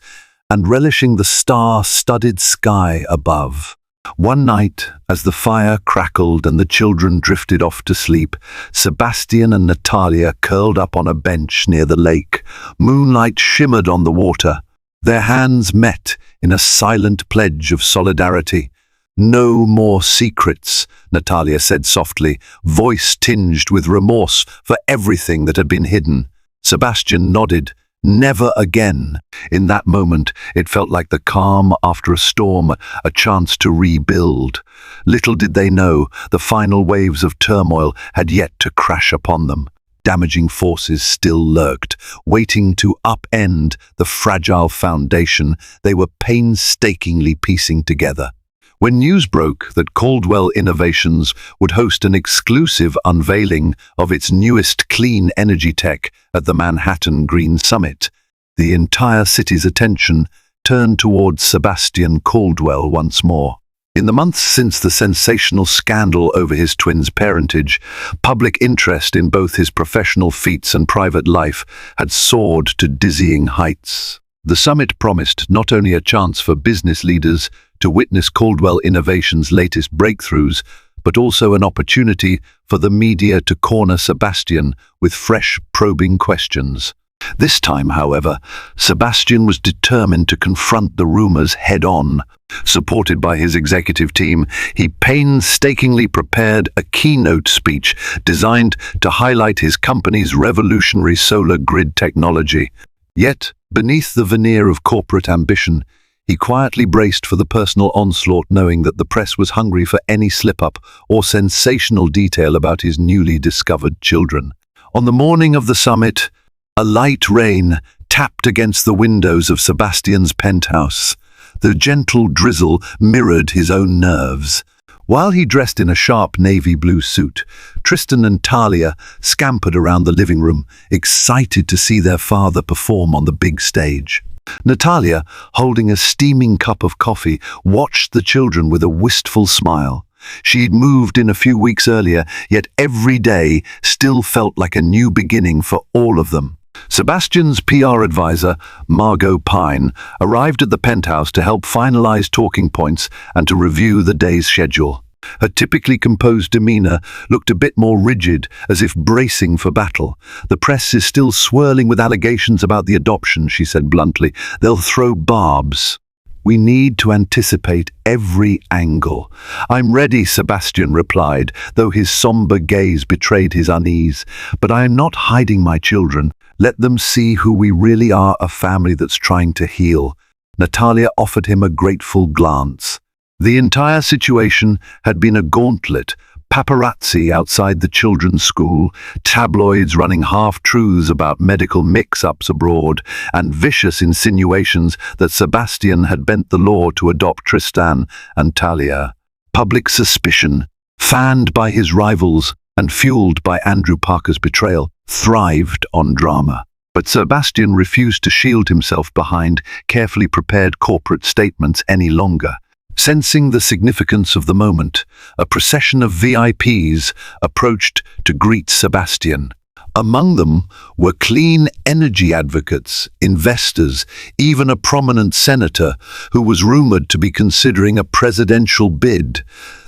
and relishing the star-studded sky above. One night, as the fire crackled and the children drifted off to sleep, Sebastian and Natalia curled up on a bench near the lake. Moonlight shimmered on the water. Their hands met in a silent pledge of solidarity. "No more secrets," Natalia said softly, voice tinged with remorse for everything that had been hidden. Sebastian nodded. "Never again." In that moment, it felt like the calm after a storm, a chance to rebuild. Little did they know, the final waves of turmoil had yet to crash upon them. Damaging forces still lurked, waiting to upend the fragile foundation they were painstakingly piecing together. When news broke that Caldwell Innovations would host an exclusive unveiling of its newest clean energy tech at the Manhattan Green Summit, the entire city's attention turned towards Sebastian Caldwell once more. In the months since the sensational scandal over his twins' parentage, public interest in both his professional feats and private life had soared to dizzying heights. The summit promised not only a chance for business leaders to witness Caldwell Innovations' latest breakthroughs, but also an opportunity for the media to corner Sebastian with fresh, probing questions. This time, however, Sebastian was determined to confront the rumors head-on. Supported by his executive team, he painstakingly prepared a keynote speech designed to highlight his company's revolutionary solar grid technology. Yet, beneath the veneer of corporate ambition, he quietly braced for the personal onslaught, knowing that the press was hungry for any slip-up or sensational detail about his newly discovered children. On the morning of the summit, a light rain tapped against the windows of Sebastian's penthouse. The gentle drizzle mirrored his own nerves. While he dressed in a sharp navy blue suit, Tristan and Talia scampered around the living room, excited to see their father perform on the big stage. Natalia, holding a steaming cup of coffee, watched the children with a wistful smile. She'd moved in a few weeks earlier, yet every day still felt like a new beginning for all of them. Sebastian's PR advisor, Margot Pine, arrived at the penthouse to help finalize talking points and to review the day's schedule. Her typically composed demeanor looked a bit more rigid, as if bracing for battle. "The press is still swirling with allegations about the adoption," she said bluntly. "They'll throw barbs. We need to anticipate every angle." "I'm ready," Sebastian replied, though his somber gaze betrayed his unease. "But I am not hiding my children. Let them see who we really are, a family that's trying to heal." Natalia offered him a grateful glance. The entire situation had been a gauntlet. Paparazzi outside the children's school, tabloids running half-truths about medical mix-ups abroad, and vicious insinuations that Sebastian had bent the law to adopt Tristan and Talia. Public suspicion, fanned by his rivals and fueled by Andrew Parker's betrayal, thrived on drama. But Sebastian refused to shield himself behind carefully prepared corporate statements any longer. Sensing the significance of the moment, a procession of VIPs approached to greet Sebastian. Among them were clean energy advocates, investors, even a prominent senator who was rumored to be considering a presidential bid.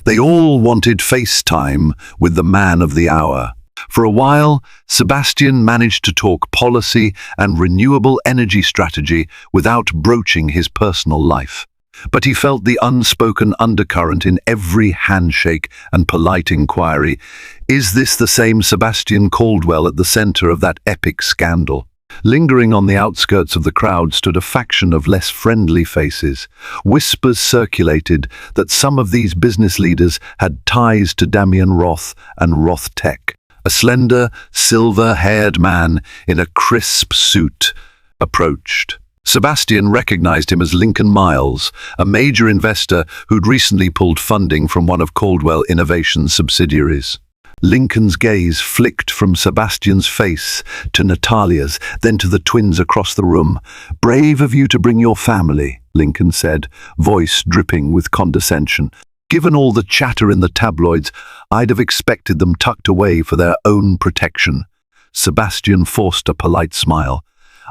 They all wanted FaceTime with the man of the hour. For a while, Sebastian managed to talk policy and renewable energy strategy without broaching his personal life. But he felt the unspoken undercurrent in every handshake and polite inquiry. Is this the same Sebastian Caldwell at the center of that epic scandal? Lingering on the outskirts of the crowd stood a faction of less friendly faces. Whispers circulated that some of these business leaders had ties to Damien Roth and Roth Tech. A slender, silver-haired man in a crisp suit approached. Sebastian recognized him as Lincoln Miles, a major investor who'd recently pulled funding from one of Caldwell Innovations' subsidiaries. Lincoln's gaze flicked from Sebastian's face to Natalia's, then to the twins across the room. "Brave of you to bring your family," Lincoln said, voice dripping with condescension. "Given all the chatter in the tabloids, I'd have expected them tucked away for their own protection." Sebastian forced a polite smile.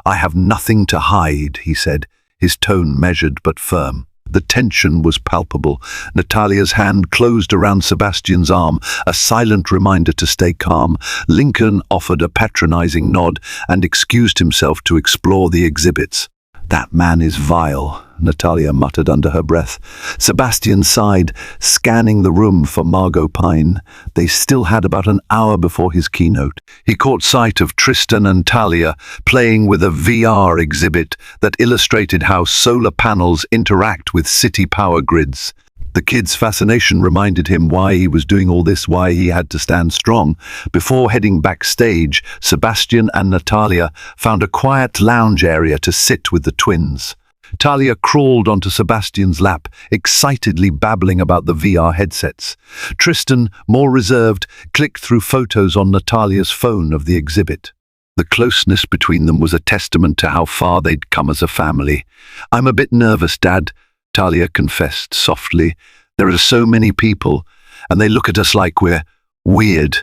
"I have nothing to hide," he said, his tone measured but firm. The tension was palpable. Natalia's hand closed around Sebastian's arm, a silent reminder to stay calm. Lincoln offered a patronizing nod and excused himself to explore the exhibits. "That man is vile," Natalia muttered under her breath. Sebastian sighed, scanning the room for Margot Pine. They still had about an hour before his keynote. He caught sight of Tristan and Talia playing with a VR exhibit that illustrated how solar panels interact with city power grids. The kid's fascination reminded him why he was doing all this, why he had to stand strong. Before heading backstage, Sebastian and Natalia found a quiet lounge area to sit with the twins. Talia crawled onto Sebastian's lap, excitedly babbling about the VR headsets. Tristan, more reserved, clicked through photos on Natalia's phone of the exhibit. The closeness between them was a testament to how far they'd come as a family. "I'm a bit nervous, Dad," Talia confessed softly. "There are so many people, and they look at us like we're weird."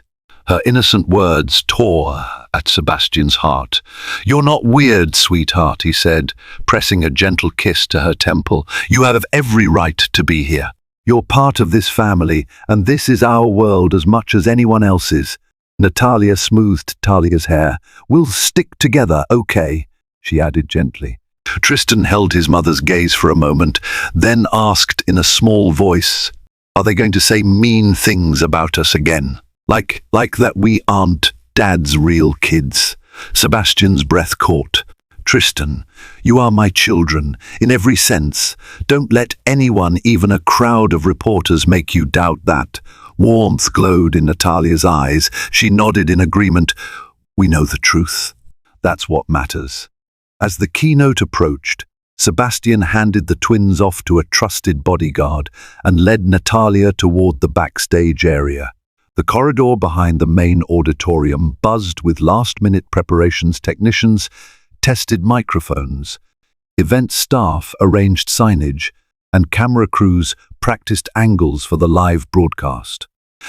Her innocent words tore at Sebastian's heart. "You're not weird, sweetheart," he said, pressing a gentle kiss to her temple. "You have every right to be here. You're part of this family, and this is our world as much as anyone else's." Natalia smoothed Talia's hair. "We'll stick together, okay?" she added gently. Tristan held his mother's gaze for a moment, then asked in a small voice, "Are they going to say mean things about us again? Like that we aren't Dad's real kids?" Sebastian's breath caught. "Tristan, you are my children, in every sense. Don't let anyone, even a crowd of reporters, make you doubt that." Warmth glowed in Natalia's eyes. She nodded in agreement. "We know the truth. That's what matters." As the keynote approached, Sebastian handed the twins off to a trusted bodyguard and led Natalia toward the backstage area. The corridor behind the main auditorium buzzed with last-minute preparations. Technicians tested microphones. Event staff arranged signage, and camera crews practiced angles for the live broadcast.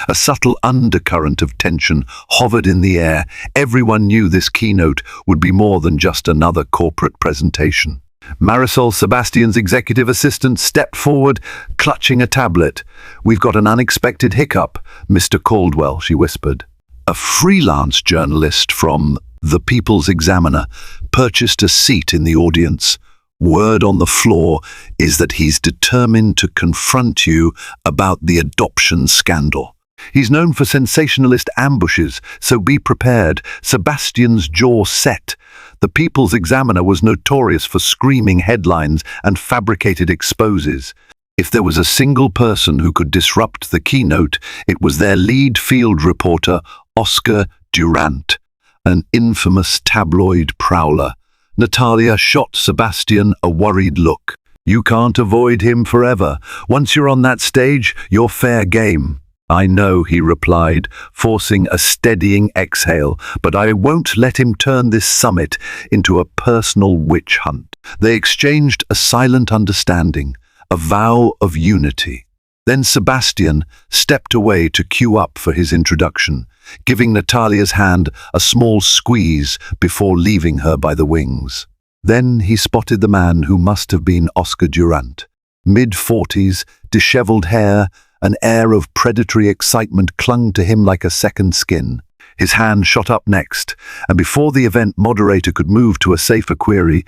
A subtle undercurrent of tension hovered in the air. Everyone knew this keynote would be more than just another corporate presentation. Marisol, Sebastian's executive assistant, stepped forward, clutching a tablet. "We've got an unexpected hiccup, Mr. Caldwell," she whispered. A freelance journalist from The People's Examiner purchased a seat in the audience. "Word on the floor is that he's determined to confront you about the adoption scandal. He's known for sensationalist ambushes, so be prepared." Sebastian's jaw set. The People's Examiner was notorious for screaming headlines and fabricated exposes. If there was a single person who could disrupt the keynote, it was their lead field reporter, Oscar Durant, an infamous tabloid prowler. Natalia shot Sebastian a worried look. "You can't avoid him forever. Once you're on that stage, you're fair game." "I know," he replied, forcing a steadying exhale, "but I won't let him turn this summit into a personal witch hunt." They exchanged a silent understanding, a vow of unity. Then Sebastian stepped away to queue up for his introduction, giving Natalia's hand a small squeeze before leaving her by the wings. Then he spotted the man who must have been Oscar Durant. Mid-40s, disheveled hair, an air of predatory excitement clung to him like a second skin. His hand shot up next, and before the event moderator could move to a safer query,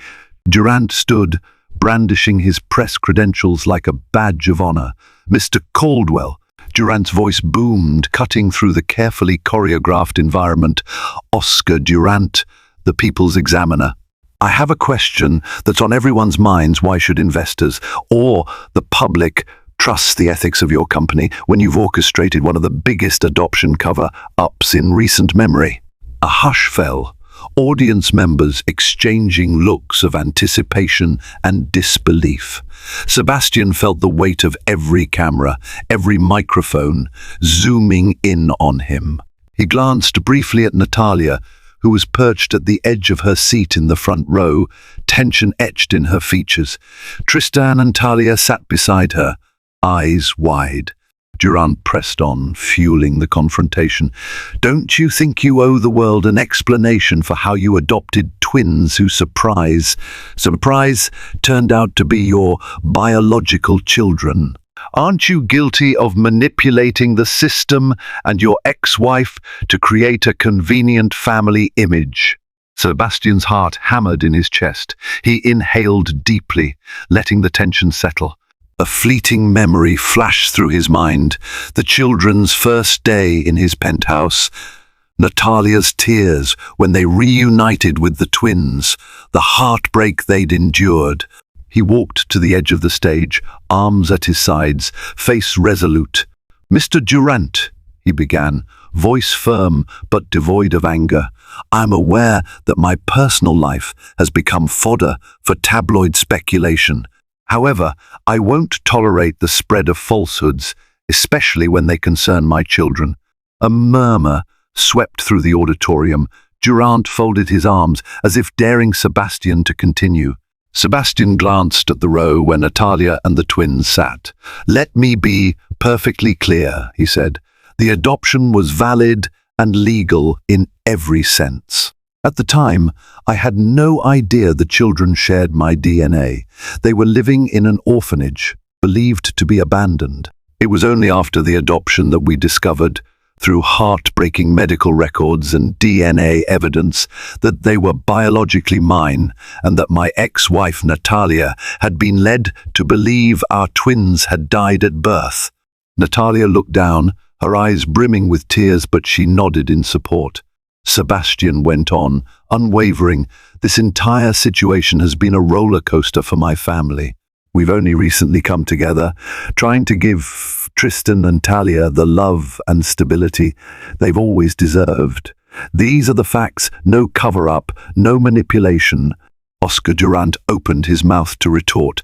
Durant stood, brandishing his press credentials like a badge of honor. "Mr. Caldwell," Durant's voice boomed, cutting through the carefully choreographed environment. "Oscar Durant, the People's Examiner. I have a question that's on everyone's minds. Why should investors, or the public, trust the ethics of your company when you've orchestrated one of the biggest adoption cover-ups in recent memory?" A hush fell, audience members exchanging looks of anticipation and disbelief. Sebastian felt the weight of every camera, every microphone, zooming in on him. He glanced briefly at Natalia, who was perched at the edge of her seat in the front row, tension etched in her features. Tristan and Talia sat beside her, eyes wide. Durant pressed on, fueling the confrontation. "Don't you think you owe the world an explanation for how you adopted twins who surprise turned out to be your biological children? Aren't you guilty of manipulating the system and your ex-wife to create a convenient family image?" Sebastian's heart hammered in his chest. He inhaled deeply, letting the tension settle. A fleeting memory flashed through his mind, the children's first day in his penthouse, Natalia's tears when they reunited with the twins, the heartbreak they'd endured. He walked to the edge of the stage, arms at his sides, face resolute. "Mr. Durant," he began, voice firm but devoid of anger, "I'm aware that my personal life has become fodder for tabloid speculation. However, I won't tolerate the spread of falsehoods, especially when they concern my children." A murmur swept through the auditorium. Durant folded his arms as if daring Sebastian to continue. Sebastian glanced at the row where Natalia and the twins sat. "Let me be perfectly clear," he said. "The adoption was valid and legal in every sense. At the time, I had no idea the children shared my DNA. They were living in an orphanage, believed to be abandoned. It was only after the adoption that we discovered, through heartbreaking medical records and DNA evidence, that they were biologically mine and that my ex-wife Natalia had been led to believe our twins had died at birth." Natalia looked down, her eyes brimming with tears, but she nodded in support. Sebastian went on, unwavering. "This entire situation has been a roller coaster for my family. We've only recently come together, trying to give Tristan and Talia the love and stability they've always deserved. These are the facts, no cover-up, no manipulation." Oscar Durant opened his mouth to retort,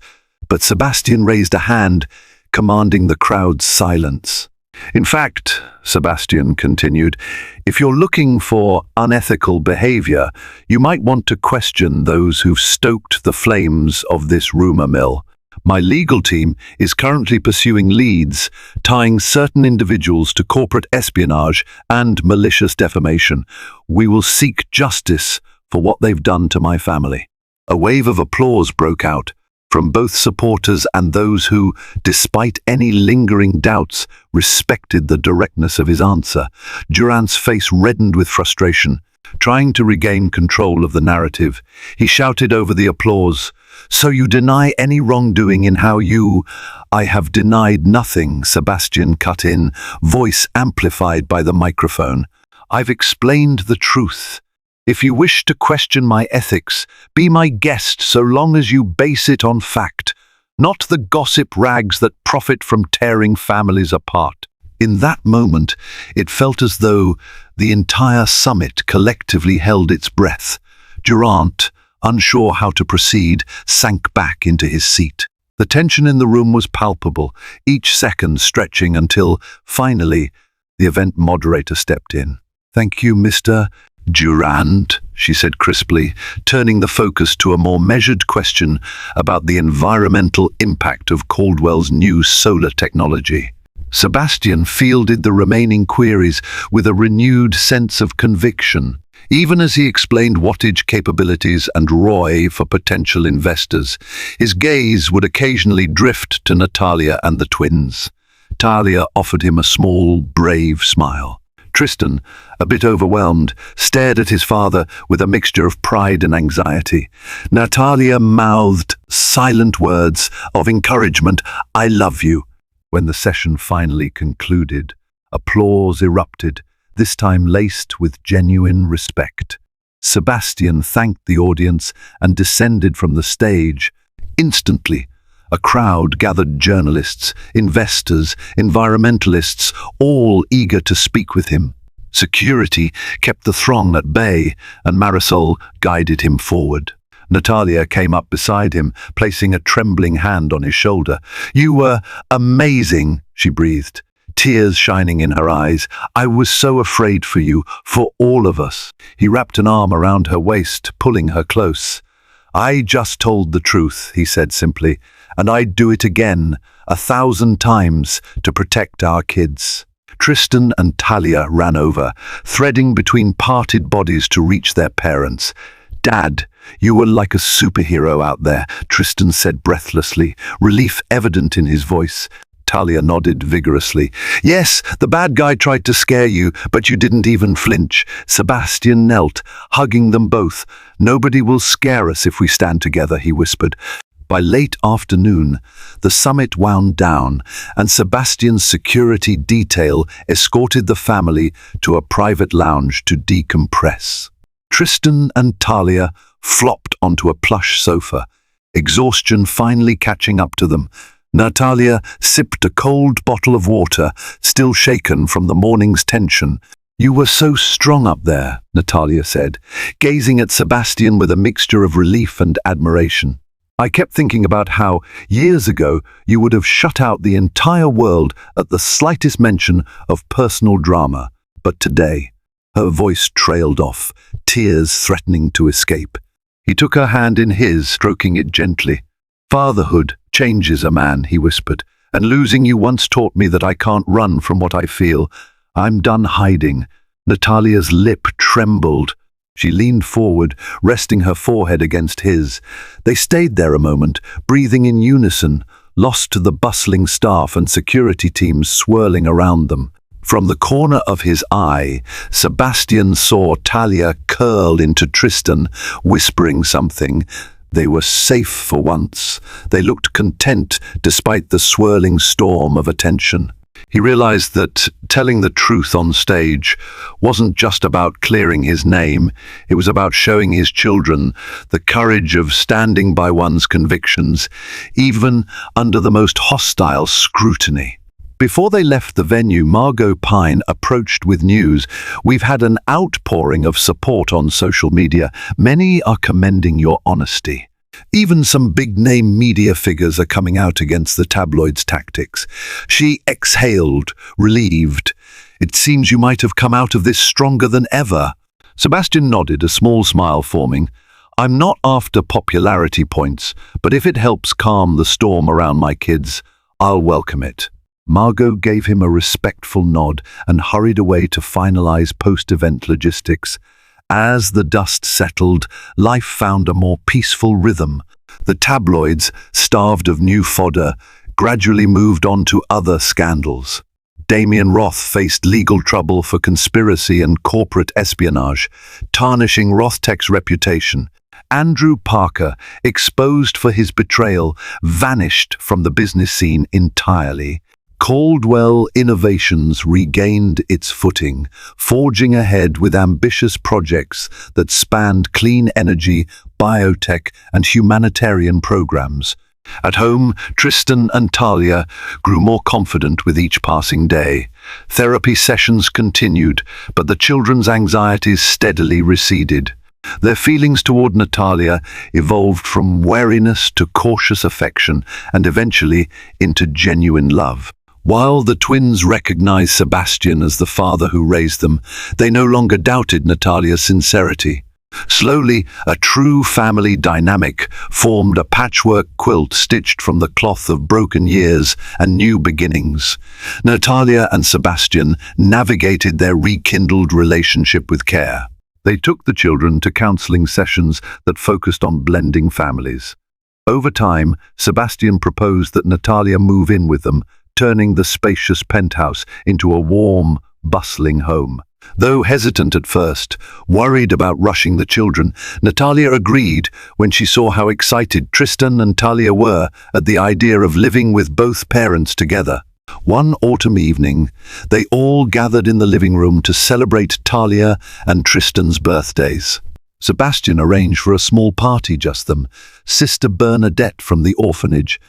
but Sebastian raised a hand, commanding the crowd's silence. "In fact," Sebastian continued, "if you're looking for unethical behavior, you might want to question those who've stoked the flames of this rumor mill. My legal team is currently pursuing leads, tying certain individuals to corporate espionage and malicious defamation. We will seek justice for what they've done to my family." A wave of applause broke out, from both supporters and those who, despite any lingering doubts, respected the directness of his answer. Durant's face reddened with frustration. Trying to regain control of the narrative, he shouted over the applause, "So you deny any wrongdoing in how you—" "I have denied nothing," Sebastian cut in, voice amplified by the microphone. "I've explained the truth. If you wish to question my ethics, be my guest so long as you base it on fact, not the gossip rags that profit from tearing families apart. In that moment, it felt as though the entire summit collectively held its breath. Durant, unsure how to proceed, sank back into his seat. The tension in the room was palpable, each second stretching until, finally, the event moderator stepped in. "Thank you, Mr. Durant," she said crisply, turning the focus to a more measured question about the environmental impact of Caldwell's new solar technology. Sebastian fielded the remaining queries with a renewed sense of conviction. Even as he explained wattage capabilities and ROI for potential investors, his gaze would occasionally drift to Natalia and the twins. Talia offered him a small, brave smile. Tristan, a bit overwhelmed, stared at his father with a mixture of pride and anxiety. Natalia mouthed silent words of encouragement, "I love you." When the session finally concluded, applause erupted, this time laced with genuine respect. Sebastian thanked the audience and descended from the stage. Instantly, a crowd gathered: journalists, investors, environmentalists, all eager to speak with him. Security kept the throng at bay, and Marisol guided him forward. Natalia came up beside him, placing a trembling hand on his shoulder. "You were amazing," she breathed, tears shining in her eyes. "I was so afraid for you, for all of us." He wrapped an arm around her waist, pulling her close. "I just told the truth," he said simply, "and I'd do it again, 1,000 times, to protect our kids." Tristan and Talia ran over, threading between parted bodies to reach their parents. "Dad, you were like a superhero out there," Tristan said breathlessly, relief evident in his voice. Talia nodded vigorously. "Yes, the bad guy tried to scare you, but you didn't even flinch." Sebastian knelt, hugging them both. "Nobody will scare us if we stand together," he whispered. By late afternoon, the summit wound down, and Sebastian's security detail escorted the family to a private lounge to decompress. Tristan and Talia flopped onto a plush sofa, exhaustion finally catching up to them. Natalia sipped a cold bottle of water, still shaken from the morning's tension. "You were so strong up there," Natalia said, gazing at Sebastian with a mixture of relief and admiration. "I kept thinking about how, years ago, you would have shut out the entire world at the slightest mention of personal drama. But today," her voice trailed off, tears threatening to escape. He took her hand in his, stroking it gently. "Fatherhood changes a man," he whispered, "and losing you once taught me that I can't run from what I feel. I'm done hiding." Natalia's lip trembled. She leaned forward, resting her forehead against his. They stayed there a moment, breathing in unison, lost to the bustling staff and security teams swirling around them. From the corner of his eye, Sebastian saw Talia curl into Tristan, whispering something. They were safe for once. They looked content despite the swirling storm of attention. He realized that telling the truth on stage wasn't just about clearing his name. It was about showing his children the courage of standing by one's convictions, even under the most hostile scrutiny. Before they left the venue, Margot Pine approached with news. "We've had an outpouring of support on social media. Many are commending your honesty. Even some big-name media figures are coming out against the tabloids' tactics." She exhaled, relieved. "It seems you might have come out of this stronger than ever." Sebastian nodded, a small smile forming. "I'm not after popularity points, but if it helps calm the storm around my kids, I'll welcome it." Margot gave him a respectful nod and hurried away to finalize post-event logistics. As the dust settled, life found a more peaceful rhythm. The tabloids, starved of new fodder, gradually moved on to other scandals. Damien Roth faced legal trouble for conspiracy and corporate espionage, tarnishing Rothtech's reputation. Andrew Parker, exposed for his betrayal, vanished from the business scene entirely. Caldwell Innovations regained its footing, forging ahead with ambitious projects that spanned clean energy, biotech, and humanitarian programs. At home, Tristan and Talia grew more confident with each passing day. Therapy sessions continued, but the children's anxieties steadily receded. Their feelings toward Natalia evolved from wariness to cautious affection and eventually into genuine love. While the twins recognized Sebastian as the father who raised them, they no longer doubted Natalia's sincerity. Slowly, a true family dynamic formed, a patchwork quilt stitched from the cloth of broken years and new beginnings. Natalia and Sebastian navigated their rekindled relationship with care. They took the children to counseling sessions that focused on blending families. Over time, Sebastian proposed that Natalia move in with them, turning the spacious penthouse into a warm, bustling home. Though hesitant at first, worried about rushing the children, Natalia agreed when she saw how excited Tristan and Talia were at the idea of living with both parents together. One autumn evening, they all gathered in the living room to celebrate Talia and Tristan's birthdays. Sebastian arranged for a small party, just them, Sister Bernadette from the orphanage,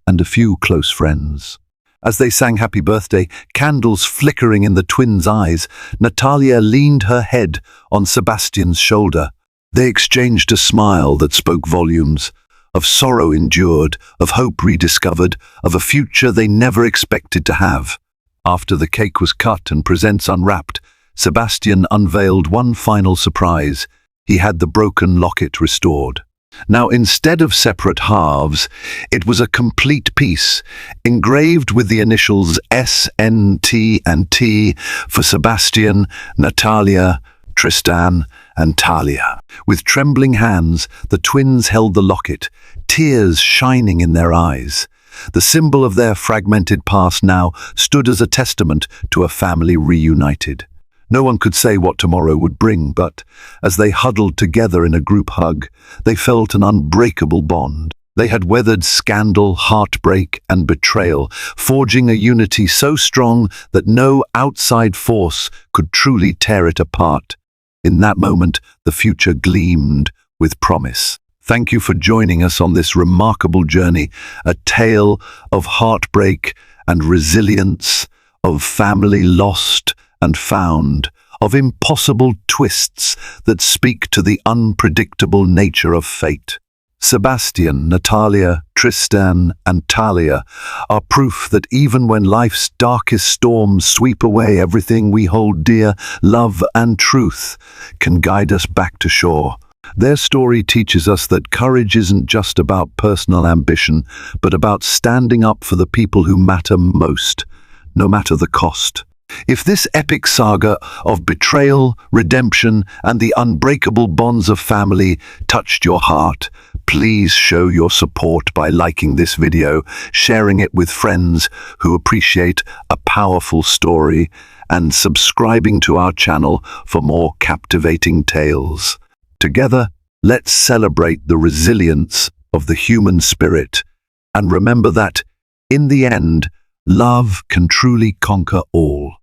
and a few close friends. As they sang happy birthday, candles flickering in the twins' eyes, Natalia leaned her head on Sebastian's shoulder. They exchanged a smile that spoke volumes, of sorrow endured, of hope rediscovered, of a future they never expected to have. After the cake was cut and presents unwrapped, Sebastian unveiled one final surprise. He had the broken locket restored. Now, instead of separate halves, it was a complete piece, engraved with the initials S, N, T, and T for Sebastian, Natalia, Tristan, and Talia. With trembling hands, the twins held the locket, tears shining in their eyes. The symbol of their fragmented past now stood as a testament to a family reunited. No one could say what tomorrow would bring, but as they huddled together in a group hug, they felt an unbreakable bond. They had weathered scandal, heartbreak, and betrayal, forging a unity so strong that no outside force could truly tear it apart. In that moment, the future gleamed with promise. Thank you for joining us on this remarkable journey, a tale of heartbreak and resilience, of family lost and found, of impossible twists that speak to the unpredictable nature of fate. Sebastian, Natalia, Tristan, and Talia are proof that even when life's darkest storms sweep away everything we hold dear, love and truth can guide us back to shore. Their story teaches us that courage isn't just about personal ambition, but about standing up for the people who matter most, no matter the cost. If this epic saga of betrayal, redemption, and the unbreakable bonds of family touched your heart, please show your support by liking this video, sharing it with friends who appreciate a powerful story, and subscribing to our channel for more captivating tales. Together, let's celebrate the resilience of the human spirit, and remember that, in the end, love can truly conquer all.